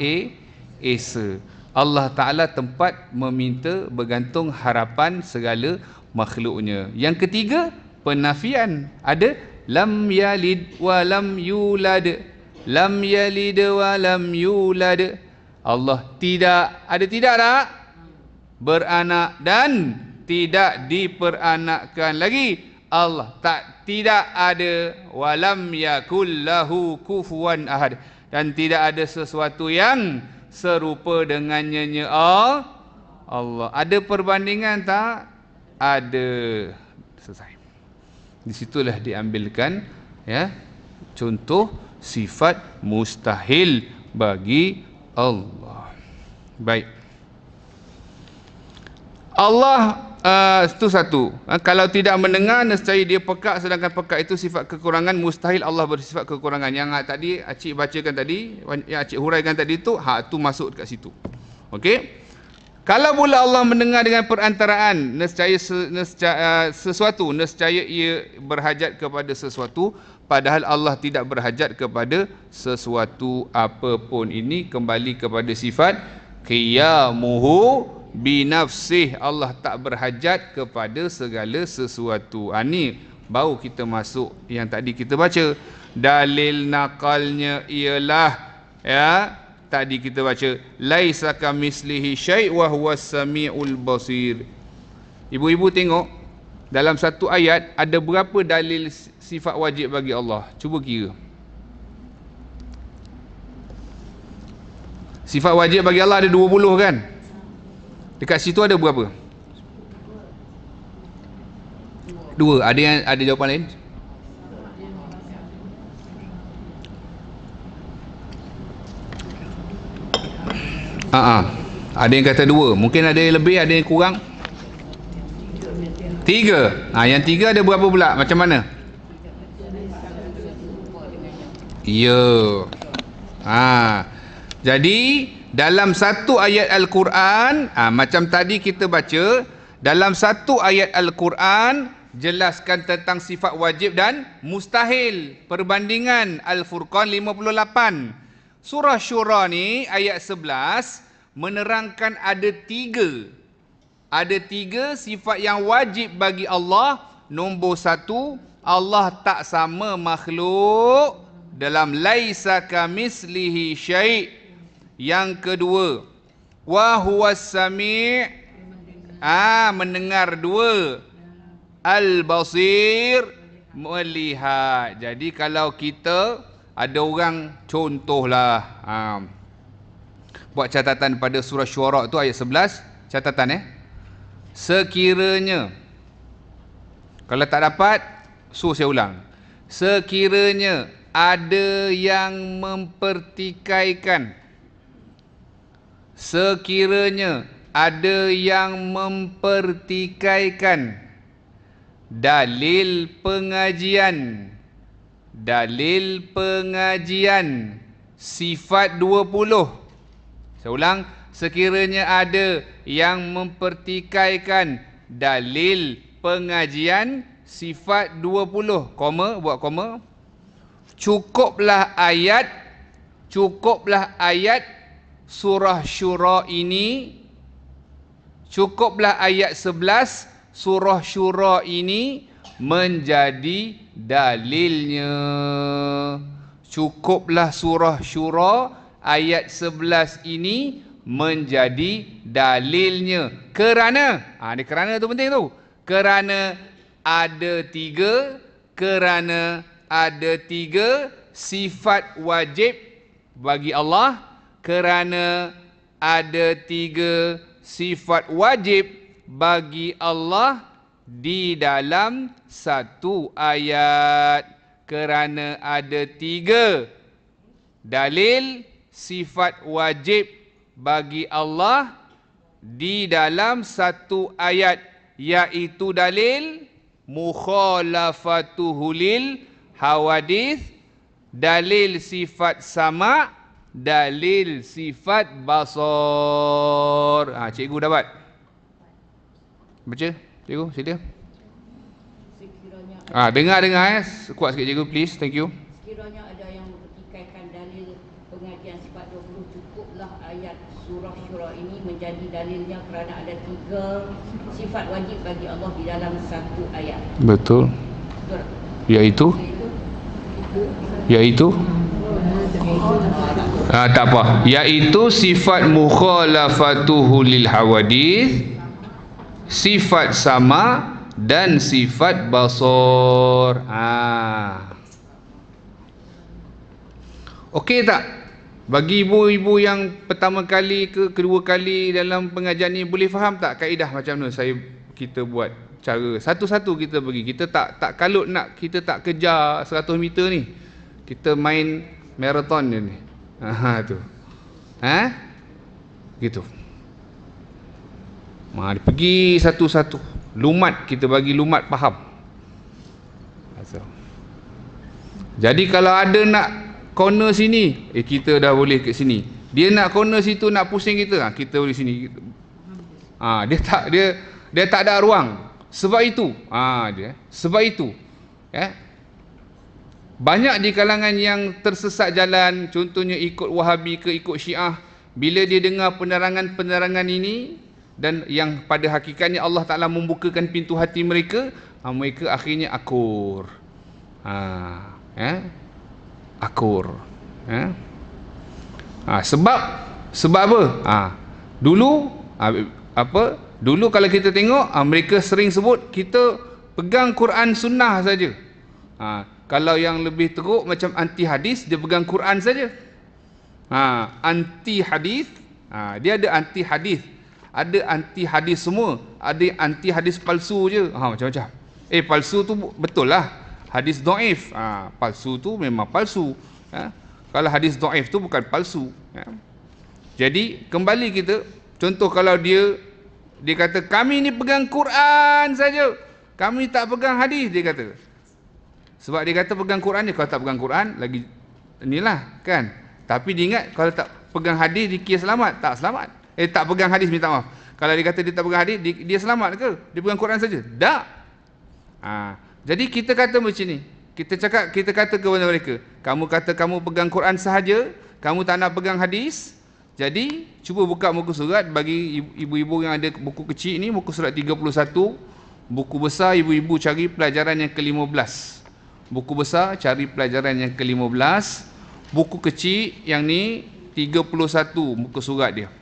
Esa. Allah Ta'ala tempat meminta bergantung harapan segala makhluknya. Yang ketiga penafian. Ada lam yalid wa lam yulad, lam yalid wa lam yulad. Allah tidak ada, tidak tak beranak dan tidak diperanakkan lagi. Allah tidak ada, walam yakul lahu kufuwan ahad, dan tidak ada sesuatu yang serupa dengannya Allah. Ada perbandingan tak? Ada. Selesai. Di situlah diambilkan ya contoh sifat mustahil bagi Allah. Baik. Allah itu satu. Kalau tidak mendengar, nescaya dia pekak, sedangkan pekak itu sifat kekurangan. Mustahil Allah bersifat kekurangan. Yang tadi Acik bacakan tadi, yang Acik huraikan tadi tu, tu masuk dekat situ. Okey. Kalau pula Allah mendengar dengan perantaraan, nescaya sesuatu, nescaya ia berhajat kepada sesuatu, padahal Allah tidak berhajat kepada sesuatu apapun. Ini kembali kepada sifat qiyamuhu binafsih. Allah tak berhajat kepada segala sesuatu. Ini baru kita masuk yang tadi kita baca. Dalil nakalnya ialah ya tadi kita baca laisa kamislihi syai' wa huwas samiul basir. Ibu-ibu tengok dalam satu ayat ada berapa dalil sifat wajib bagi Allah? Cuba kira. Sifat wajib bagi Allah ada 20 kan? Dekat situ ada berapa? 2. Ada jawapan lain? Ada yang kata 2. Mungkin ada yang lebih, ada yang kurang. 3. Yang 3 ada berapa pula? Macam mana? Ya. Jadi dalam satu ayat Al-Quran, macam tadi kita baca, dalam satu ayat Al-Quran jelaskan tentang sifat wajib dan mustahil. Perbandingan Al-Furqan 58. Surah Syura ni ayat 11 menerangkan ada 3 sifat yang wajib bagi Allah. Nombor 1, Allah tak sama makhluk dalam laisa kamislihi syai'. Yang kedua, wa huwas sami', mendengar. 2, al-basir, melihat. Jadi kalau kita ada orang contohlah buat catatan pada surah Syura tu ayat 11, catatan sekiranya, kalau tak dapat suruh saya ulang, sekiranya ada yang mempertikaikan, sekiranya ada yang mempertikaikan dalil pengajian sifat 20. Saya ulang, sekiranya ada yang mempertikaikan dalil pengajian sifat 20, koma, buat koma, cukuplah ayat surah Syura ini, cukuplah ayat 11 surah Syura ini menjadi dalilnya. Cukuplah surah Syura ayat 11 ini menjadi dalilnya. Kerana, ni kerana tu penting tu. Kerana ada 3 sifat wajib bagi Allah. Kerana ada 3 sifat wajib bagi Allah di dalam satu ayat. Kerana ada 3 dalil sifat wajib bagi Allah di dalam satu ayat, iaitu dalil mukhalafatuhulil hawadith, dalil sifat sama', dalil sifat basar. Cikgu dapat? Baca, cikgu, sila. Dengar kuat sikit cikgu, please, thank you. Sekiranya ada yang mempertikaikan dalil pengajian sifat 20, cukuplah ayat surah Syura ini menjadi dalilnya, kerana ada 3 sifat wajib bagi Allah di dalam satu ayat. Betul. Iaitu Iaitu tak apa. Iaitu sifat mukhalafatuhu lil hawadith, sifat sama dan sifat basar. Okey tak? Bagi ibu-ibu yang pertama kali ke kedua kali dalam pengajian ni, boleh faham tak kaedah macam mana kita buat cara satu-satu kita pergi. Kita tak kalut nak, kita tak kejar 100 meter ni. Kita main marathon je ni. Tu. Gitu. Mari pergi satu-satu. Lumat, kita bagi lumat faham. Jadi kalau ada nak corner sini, kita dah boleh ke sini. Dia nak corner situ, nak pusing kita, kita boleh sini. Dia tak ada ruang. Sebab itu, sebab itu, banyak di kalangan yang tersesat jalan, contohnya ikut Wahabi ke ikut Syiah, bila dia dengar penerangan-penerangan ini, dan yang pada hakikatnya Allah Ta'ala membukakan pintu hati mereka, mereka akhirnya akur. Akur. Sebab apa? Dulu kalau kita tengok, mereka sering sebut kita pegang Quran sunnah saja. Kalau yang lebih teruk macam anti hadis, dia pegang Quran saja. Anti hadis, dia ada anti hadis, ada anti hadis semua, ada anti hadis palsu je. Macam-macam. Palsu tu betul lah. Hadis dhaif, palsu tu memang palsu. Kalau hadis dhaif tu bukan palsu. Jadi kembali kita, contoh kalau dia kata kami ni pegang Quran saja, kami tak pegang hadis, dia kata. Sebab dia kata pegang Quran ni, kalau tak pegang Quran lagi inilah kan. Tapi dia ingat kalau tak pegang hadis dia kira selamat, tak selamat. Tak pegang hadis, minta maaf. Kalau dia kata dia tak pegang hadis, dia selamat ke? Dia pegang Quran saja? Tak. Jadi kita kata macam ni. Kita kata kepada mereka, kamu kata kamu pegang Quran sahaja, kamu tak nak pegang hadis. Jadi cuba buka muka surat, bagi ibu-ibu yang ada buku kecil ni, muka surat 31. Buku besar ibu-ibu cari pelajaran yang ke-15. Buku besar cari pelajaran yang ke-15. Buku kecil yang ni 31 muka surat dia.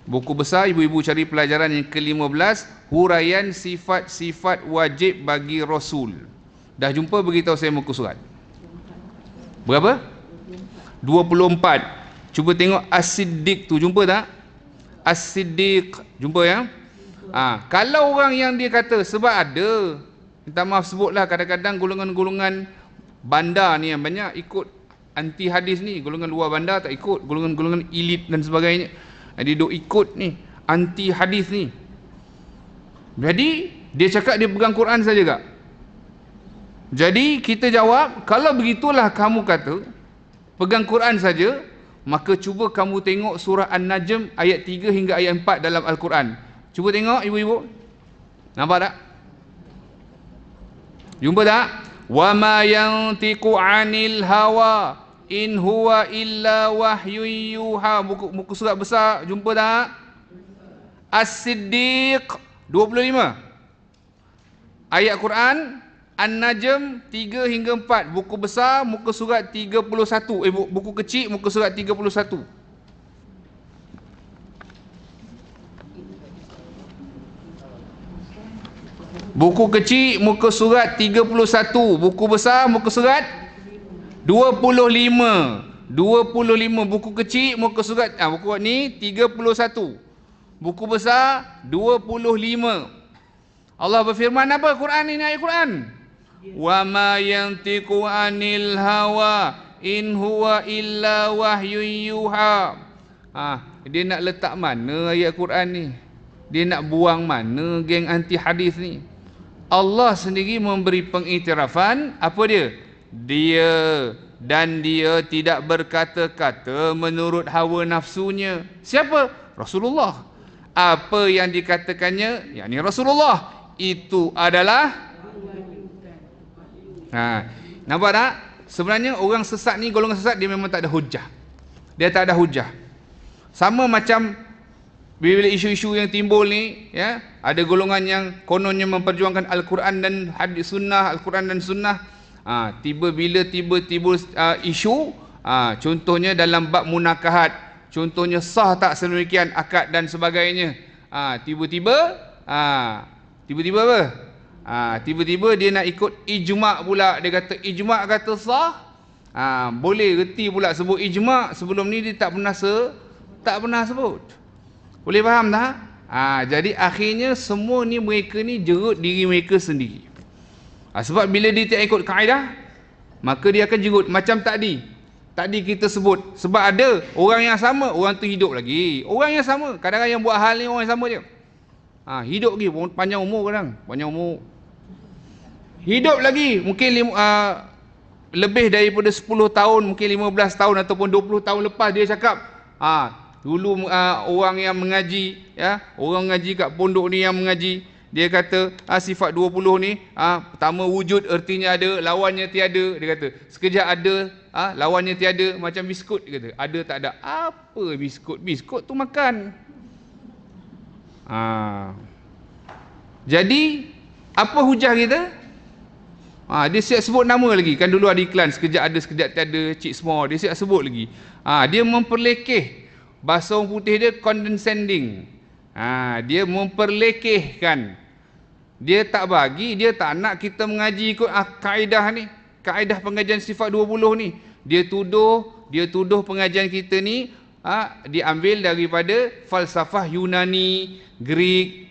Buku besar ibu-ibu cari pelajaran yang ke-15, huraian sifat-sifat wajib bagi Rasul. Dah jumpa, beritahu saya muka surat berapa? 24. Cuba tengok As-Siddiq tu, jumpa tak? As-Siddiq, jumpa ya? Kalau orang yang dia kata, sebab ada, minta maaf sebutlah, kadang-kadang golongan-golongan bandar ni yang banyak ikut anti hadis ni, golongan luar bandar tak ikut, golongan-golongan elit dan sebagainya, dia duk ikut ni anti hadis ni. Jadi dia cakap dia pegang Quran saja tak? Jadi kita jawab, kalau begitulah kamu kata pegang Quran saja, maka cuba kamu tengok surah An-Najm ayat 3 hingga ayat 4 dalam Al-Quran. Cuba tengok ibu-ibu. Nampak tak? Jumpa tak? Wa ma yantiqu 'anil hawa in huwa illa wahyun yuha. Muka surat besar, jumpa tak? As-Siddiq 25. Ayat Quran An-Najm 3 hingga 4. Buku besar muka surat 31. Buku kecil muka surat 31. Buku kecil muka surat 31. Buku besar muka surat 25. 25 buku kecil muka surat buku ni 31. Buku besar 25. Allah berfirman apa Quran ini, ayat Quran? Wa ma yantiqu 'anil hawa in huwa illa wahyun yuha. Dia nak letak mana ayat Quran ni? Dia nak buang mana geng anti hadis ni? Allah sendiri memberi pengiktirafan, apa dia? Dia tidak berkata-kata menurut hawa nafsunya. Siapa? Rasulullah. Apa yang dikatakannya, yakni Rasulullah, itu adalah nampak tak? Sebenarnya orang sesat ni, golongan sesat, dia memang tak ada hujah. Dia tak ada hujah. Sama macam bila isu-isu yang timbul ni, ya, ada golongan yang kononnya memperjuangkan Al-Quran dan hadis sunnah, Al-Quran dan sunnah. Tiba-tiba isu, contohnya dalam bab munakahat, contohnya sah tak sedemikian akad dan sebagainya. Tiba-tiba apa? Tiba-tiba dia nak ikut ijma' pula. Dia kata ijma' kata sah. Boleh reti pula sebut ijma'. Sebelum ni dia tak pernah sebut. Boleh faham tak? Jadi akhirnya semua ni mereka ni jerut diri mereka sendiri. Sebab bila dia tak ikut kaedah, maka dia akan jerut. Macam tadi kita sebut, sebab ada orang yang sama, orang tu hidup lagi. Orang yang sama, kadang-kadang yang buat hal ni orang yang sama je. Hidup lagi, panjang umur kadang, panjang umur. Hidup lagi, mungkin lebih daripada 10 tahun, mungkin 15 tahun ataupun 20 tahun lepas dia cakap, dulu orang yang mengaji, orang mengaji kat pondok ni yang mengaji, dia kata sifat 20 ni pertama wujud ertinya ada, lawannya tiada. Dia kata sekejap ada, lawannya tiada, macam biskut. Dia kata ada tak ada. Apa biskut? Biskut tu makan. Jadi apa hujah kita? Dia siap sebut nama lagi. Kan dulu ada iklan, sekejap ada sekejap tiada, Cik Semua. Dia siap sebut lagi. Dia memperlekeh. Bahasa orang putih dia condescending. Dia memperlekehkan. Dia tak bagi, dia tak nak kita mengaji ikut kaedah ni, kaedah pengajian sifat 20 ni. Dia tuduh pengajian kita ni diambil daripada falsafah Yunani, Greek.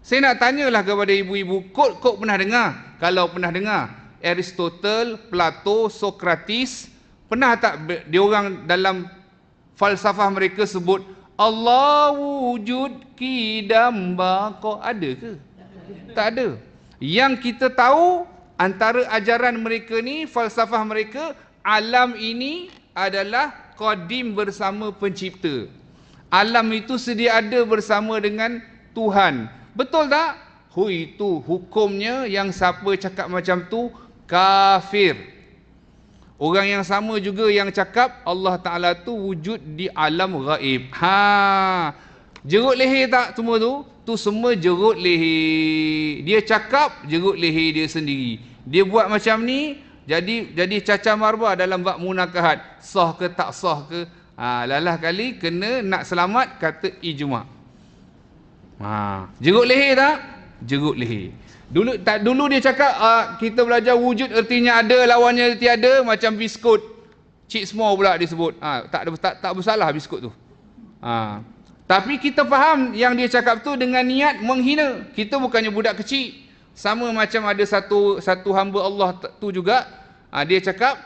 Saya nak tanyalah kepada ibu-ibu, kok pernah dengar? Kalau pernah dengar, Aristotle, Plato, Sokrates, pernah tak diorang dalam falsafah mereka sebut Allah wujud kidam baqa? Ada ke? Tak ada. Yang kita tahu antara ajaran mereka ni, falsafah mereka, alam ini adalah qadim bersama pencipta. Alam itu sedia ada bersama dengan Tuhan. Betul tak? Itu hukumnya yang siapa cakap macam tu kafir. Orang yang sama juga yang cakap Allah Ta'ala tu wujud di alam ghaib. Jerut leher tak semua tu? Tu semua jerut leher. Dia cakap jerut leher dia sendiri. Dia buat macam ni, jadi cacah marbah dalam bab munakahat. Sah ke tak sah ke? Lalah kali kena nak selamat kata ijma'. Jerut leher tak? Jerut leher. Dulu dia cakap kita belajar wujud ertinya ada, lawannya tiada, macam biskut. Cik Semua pula disebut. Tak bersalah biskut tu. Tapi kita faham yang dia cakap tu dengan niat menghina. Kita bukannya budak kecil. Sama macam ada satu hamba Allah tu juga. Dia cakap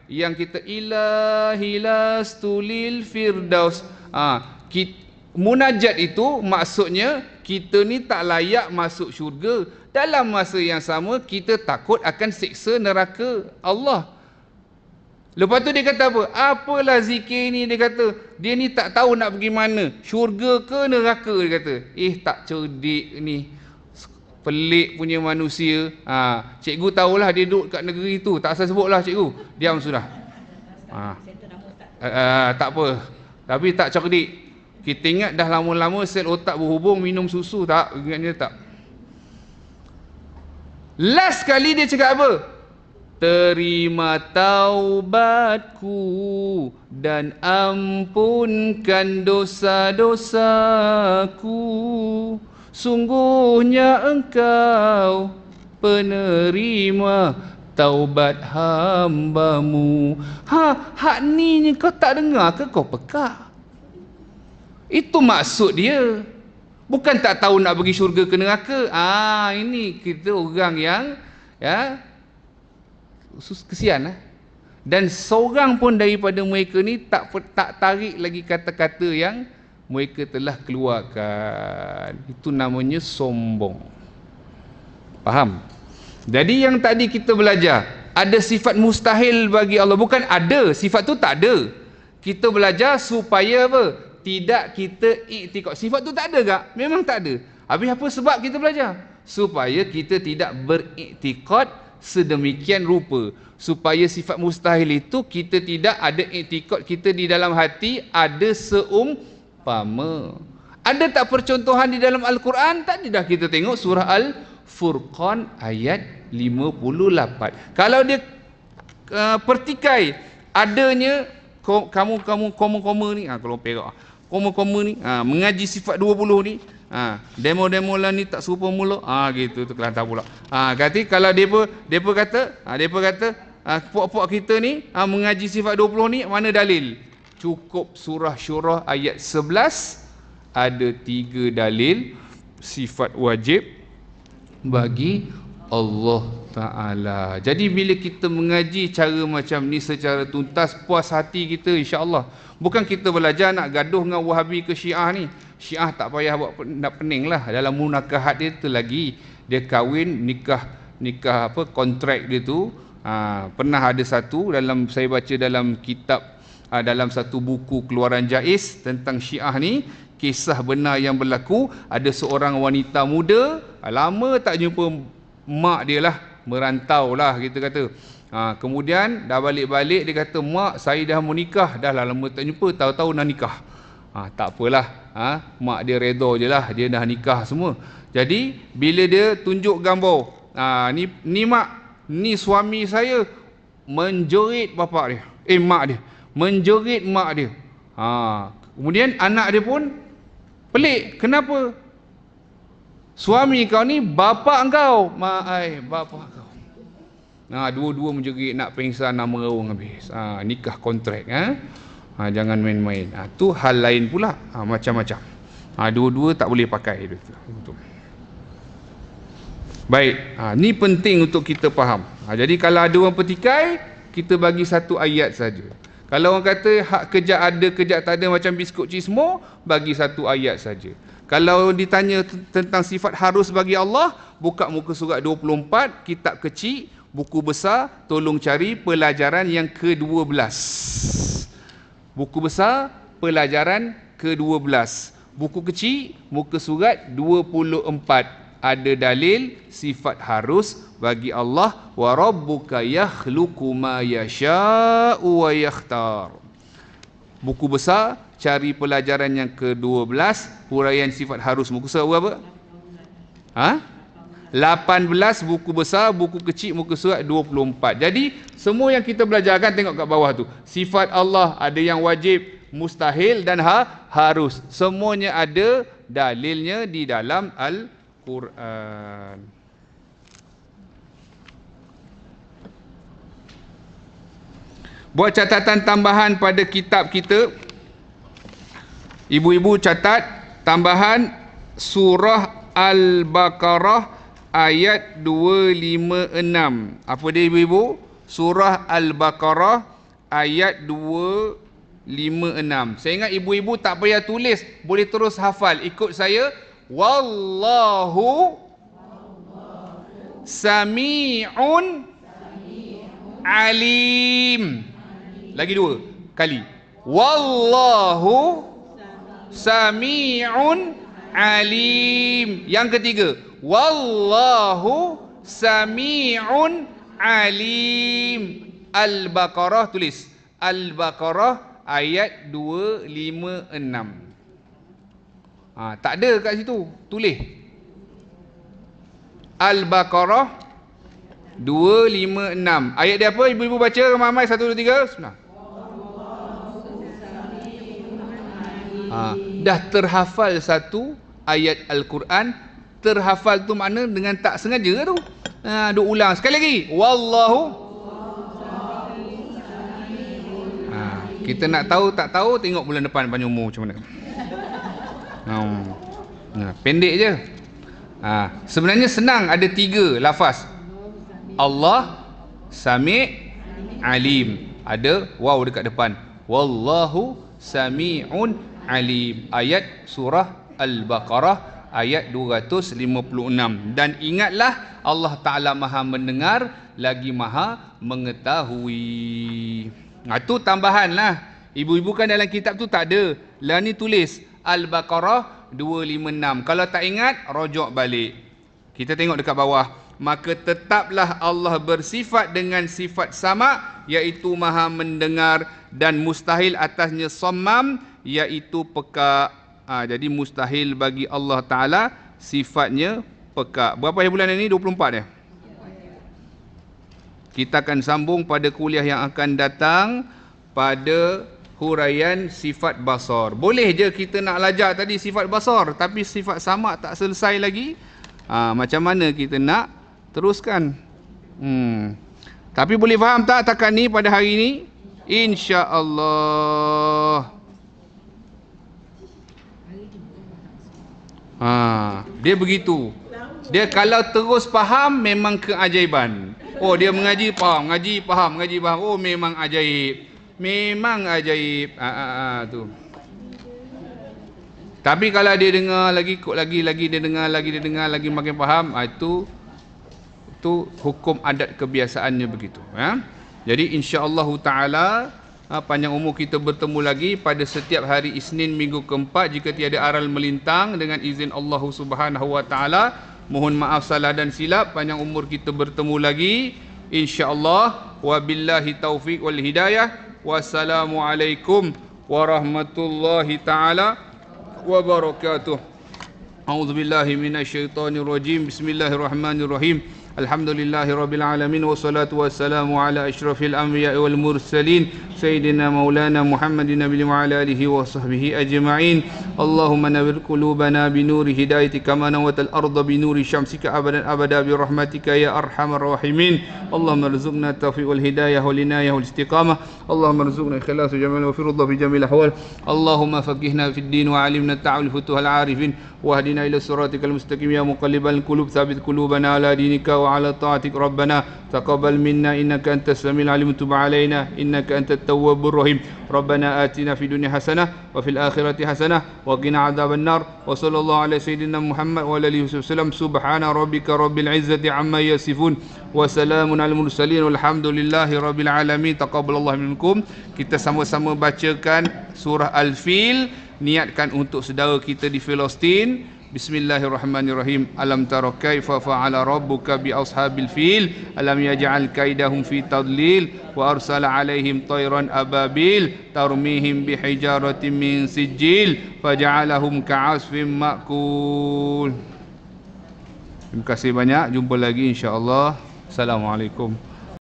yang kita ilahi lastulil firdaus. Munajat itu maksudnya kita ni tak layak masuk syurga. Dalam masa yang sama kita takut akan siksa neraka Allah. Lepas tu dia kata apa? Apalah zikir ni, dia kata. Dia ni tak tahu nak pergi mana, syurga ke neraka, dia kata. Tak cerdik ni. Pelik punya manusia. Cikgu tahulah dia duduk kat negeri tu. Tak usah sebutlah cikgu. Diam sudah. Tak apa. Tapi tak cerdik. Kita ingat dah lama-lama sel otak berhubung, minum susu tak? Ingatnya tak. Last kali dia cakap apa? Terima taubatku dan ampunkan dosa-dosaku. Sungguhnya engkau penerima taubat hambamu. Hak ni kau tak dengar ke? Kau pekak. Itu maksud dia. Bukan tak tahu nak pergi syurga ke neraka. Ini kita orang yang kesian. Dan seorang pun daripada mereka ni tak tarik lagi kata-kata yang mereka telah keluarkan. Itu namanya sombong. Faham? Jadi yang tadi kita belajar, ada sifat mustahil bagi Allah. Bukan ada, sifat tu tak ada. Kita belajar supaya apa? Tidak kita iktikad. Sifat tu tak ada tak? Memang tak ada. Habis apa sebab kita belajar? Supaya kita tidak beriktikad sedemikian rupa. Supaya sifat mustahil itu kita tidak ada iktikad kita di dalam hati ada seumpama. Ada tak percontohan di dalam Al-Quran? Tadi dah kita tengok surah Furqan ayat 58. Kalau dia pertikai adanya koma-koma ni, kalau perak koma-koma ni, mengaji sifat 20 ni, demo-demo lah ni tak serupa mula, gitu tu kelantar pula. Kata kalau depa kata puak-puak kita ni mengaji sifat 20 ni, mana dalil? Cukup surah Syura ayat 11 ada 3 dalil sifat wajib bagi Allah Ta'ala. Jadi bila kita mengaji cara macam ni secara tuntas, puas hati kita insya-Allah. Bukan kita belajar nak gaduh dengan Wahabi ke Syiah ni. Syiah tak payah buat nak pening lah. Dalam munakahat dia tu lagi, dia kahwin nikah kontrak dia tu. Pernah ada satu dalam, saya baca dalam kitab, dalam satu buku keluaran Jaiz tentang Syiah ni, kisah benar yang berlaku. Ada seorang wanita muda, lama tak jumpa mak dia lah, merantau lah kita kata. Kemudian dah balik-balik, dia kata, mak saya dah mau nikah, dah lah lama tak jumpa, tahu-tahu nak nikah. Tak apalah, mak dia redha je lah, dia dah nikah semua. Jadi bila dia tunjuk gambar, ni mak, ni suami saya, menjerit bapak dia, mak dia, menjerit mak dia. Kemudian anak dia pun pelik, kenapa? Suami kau ni bapak kau, bapak kau. Dua-dua menjerit, nak pengsan, nak meraung habis. Nikah kontrak, jangan main-main. Tu hal lain pula, macam-macam. Dua-dua tak boleh pakai. Baik, ni penting untuk kita faham. Jadi kalau ada orang petikai, kita bagi satu ayat saja. Kalau orang kata hak kejap ada, kejap tak ada macam biskut cismo, bagi satu ayat saja. Kalau ditanya tentang sifat harus bagi Allah, buka muka surat 24, kitab kecil, buku besar, tolong cari pelajaran yang ke-12. Buku besar, pelajaran ke-12. Buku kecil, muka surat 24. Ada dalil sifat harus bagi Allah. Wa rabbuka yakhluqu ma yasha'u wa yakhtar. Buku besar, cari pelajaran yang ke-12, huraian sifat harus. Muka surat berapa? 18 buku besar, buku kecil muka surat 24. Jadi semua yang kita belajarkan, tengok kat bawah tu. Sifat Allah ada yang wajib, mustahil dan harus. Semuanya ada dalilnya di dalam Al-Quran. Buat catatan tambahan pada kitab kita. Ibu-ibu catat tambahan surah Al-Baqarah ayat 256. Apa dia ibu-ibu? Surah Al-Baqarah ayat 256. Saya ingat ibu-ibu tak payah tulis, boleh terus hafal. Ikut saya. Wallahu sami'un alim. Lagi 2 kali. Wallahu sami'un alim. Yang ketiga, wallahu sami'un alim. Al-Baqarah tulis. Al-Baqarah ayat 256. Tak ada kat situ, tulis. Al-Baqarah 256. Ayat dia apa? Ibu-ibu baca ramai-ramai. 1, 2, 3. Bismillah. Dah terhafal satu ayat Al-Quran. Terhafal tu makna dengan tak sengaja tu. Duk ulang sekali lagi. Wallahu. Kita nak tahu tak tahu, tengok bulan depan panjang umur macam mana. Pendek je. Sebenarnya senang, ada 3 lafaz. Allah, Sami', Alim. Ada waw dekat depan. Wallahu Sami'un Alim. Ayat surah Al-Baqarah ayat 256. Dan ingatlah, Allah Ta'ala maha mendengar lagi maha mengetahui. Itu tambahan lah. Ibu-ibu kan dalam kitab tu tak ada. Lah ni tulis Al-Baqarah 256. Kalau tak ingat, rojok balik. Kita tengok dekat bawah. Maka tetaplah Allah bersifat dengan sifat sama, iaitu maha mendengar, dan mustahil atasnya sammam, iaitu peka. Jadi mustahil bagi Allah Ta'ala sifatnya pekak. Berapa hari bulan ini? 24 ya? Kita akan sambung pada kuliah yang akan datang pada huraian sifat basar. Boleh je kita nak belajar tadi sifat basar, tapi sifat samak tak selesai lagi. Macam mana kita nak teruskan? Tapi boleh faham tak takan ni pada hari ini? InsyaAllah. Dia begitu. Dia kalau terus faham memang keajaiban. Oh, dia mengaji faham, mengaji faham, mengaji faham. Oh, memang ajaib. Memang ajaib. Tu. Tapi kalau dia dengar lagi, ikut lagi dia dengar lagi makin faham, itu hukum adat kebiasaannya begitu, ya. Jadi insya-Allah taala panjang umur kita bertemu lagi pada setiap hari Isnin minggu keempat jika tiada aral melintang dengan izin Allah Subhanahu wa taala. Mohon maaf salah dan silap, panjang umur kita bertemu lagi insya-Allah. Wabillahi taufiq wal hidayah. Wassalamualaikum warahmatullahi taala wabarakatuh. A'udzubillahi minasyaitonir rajim. Bismillahirrahmanirrahim. Alhamdulillahi rabbil alamin wassalatu wassalamu ala asyrafil anbiya'i wal mursalin sayyidina maulana Muhammadin nabiyyi wa ala alihi wa sahbihi ajma'in. Allahumma nawwir qulubana bi nuri hidayatika kama nawatal arda bi nuri syamsika abadan abada bi rahmatika ya arhamar rahimin. Allahumma rzuqna taufiq wal hidayah wal inayah wal istiqamah. Allahumma rzuqna ikhlas wa jamal wa firudha fi jamil ahwal. Allahumma faqihna fid din wa 'allimna ta'wil futuhal 'arifin wahdina ila siratikal mustaqim ya muqallibal qulub tsabbit qulubana ala dinika وعلى طاعتك ربنا تقبل منا إنك أنت السميع العليم تب علينا إنك أنت التواب الرحيم ربنا آتنا في الدنيا حسنة وفي الآخرة حسنة وقنا عذاب النار وصلى الله على سيدنا محمد وعلى آله وسلم سبحان ربك رب العزة عما يصفون وسلام على المرسلين والحمد لله رب العالمين. تقبل الله منكم. Kita sama-sama bacakan surah Al-Fil, niatkan untuk saudara kita di Palestin. Bismillahirrahmanirrahim. Alam tara kaifa fa'ala rabbuka bi ashabil fil alam yaj'al kaidahum fi tadlil wa arsala alaihim tayran ababil tarmihim bi hijaratin min sijil faja'alahum ka'asfin ma'kul. Terima kasih banyak. Jumpa lagi insya-Allah. Assalamualaikum.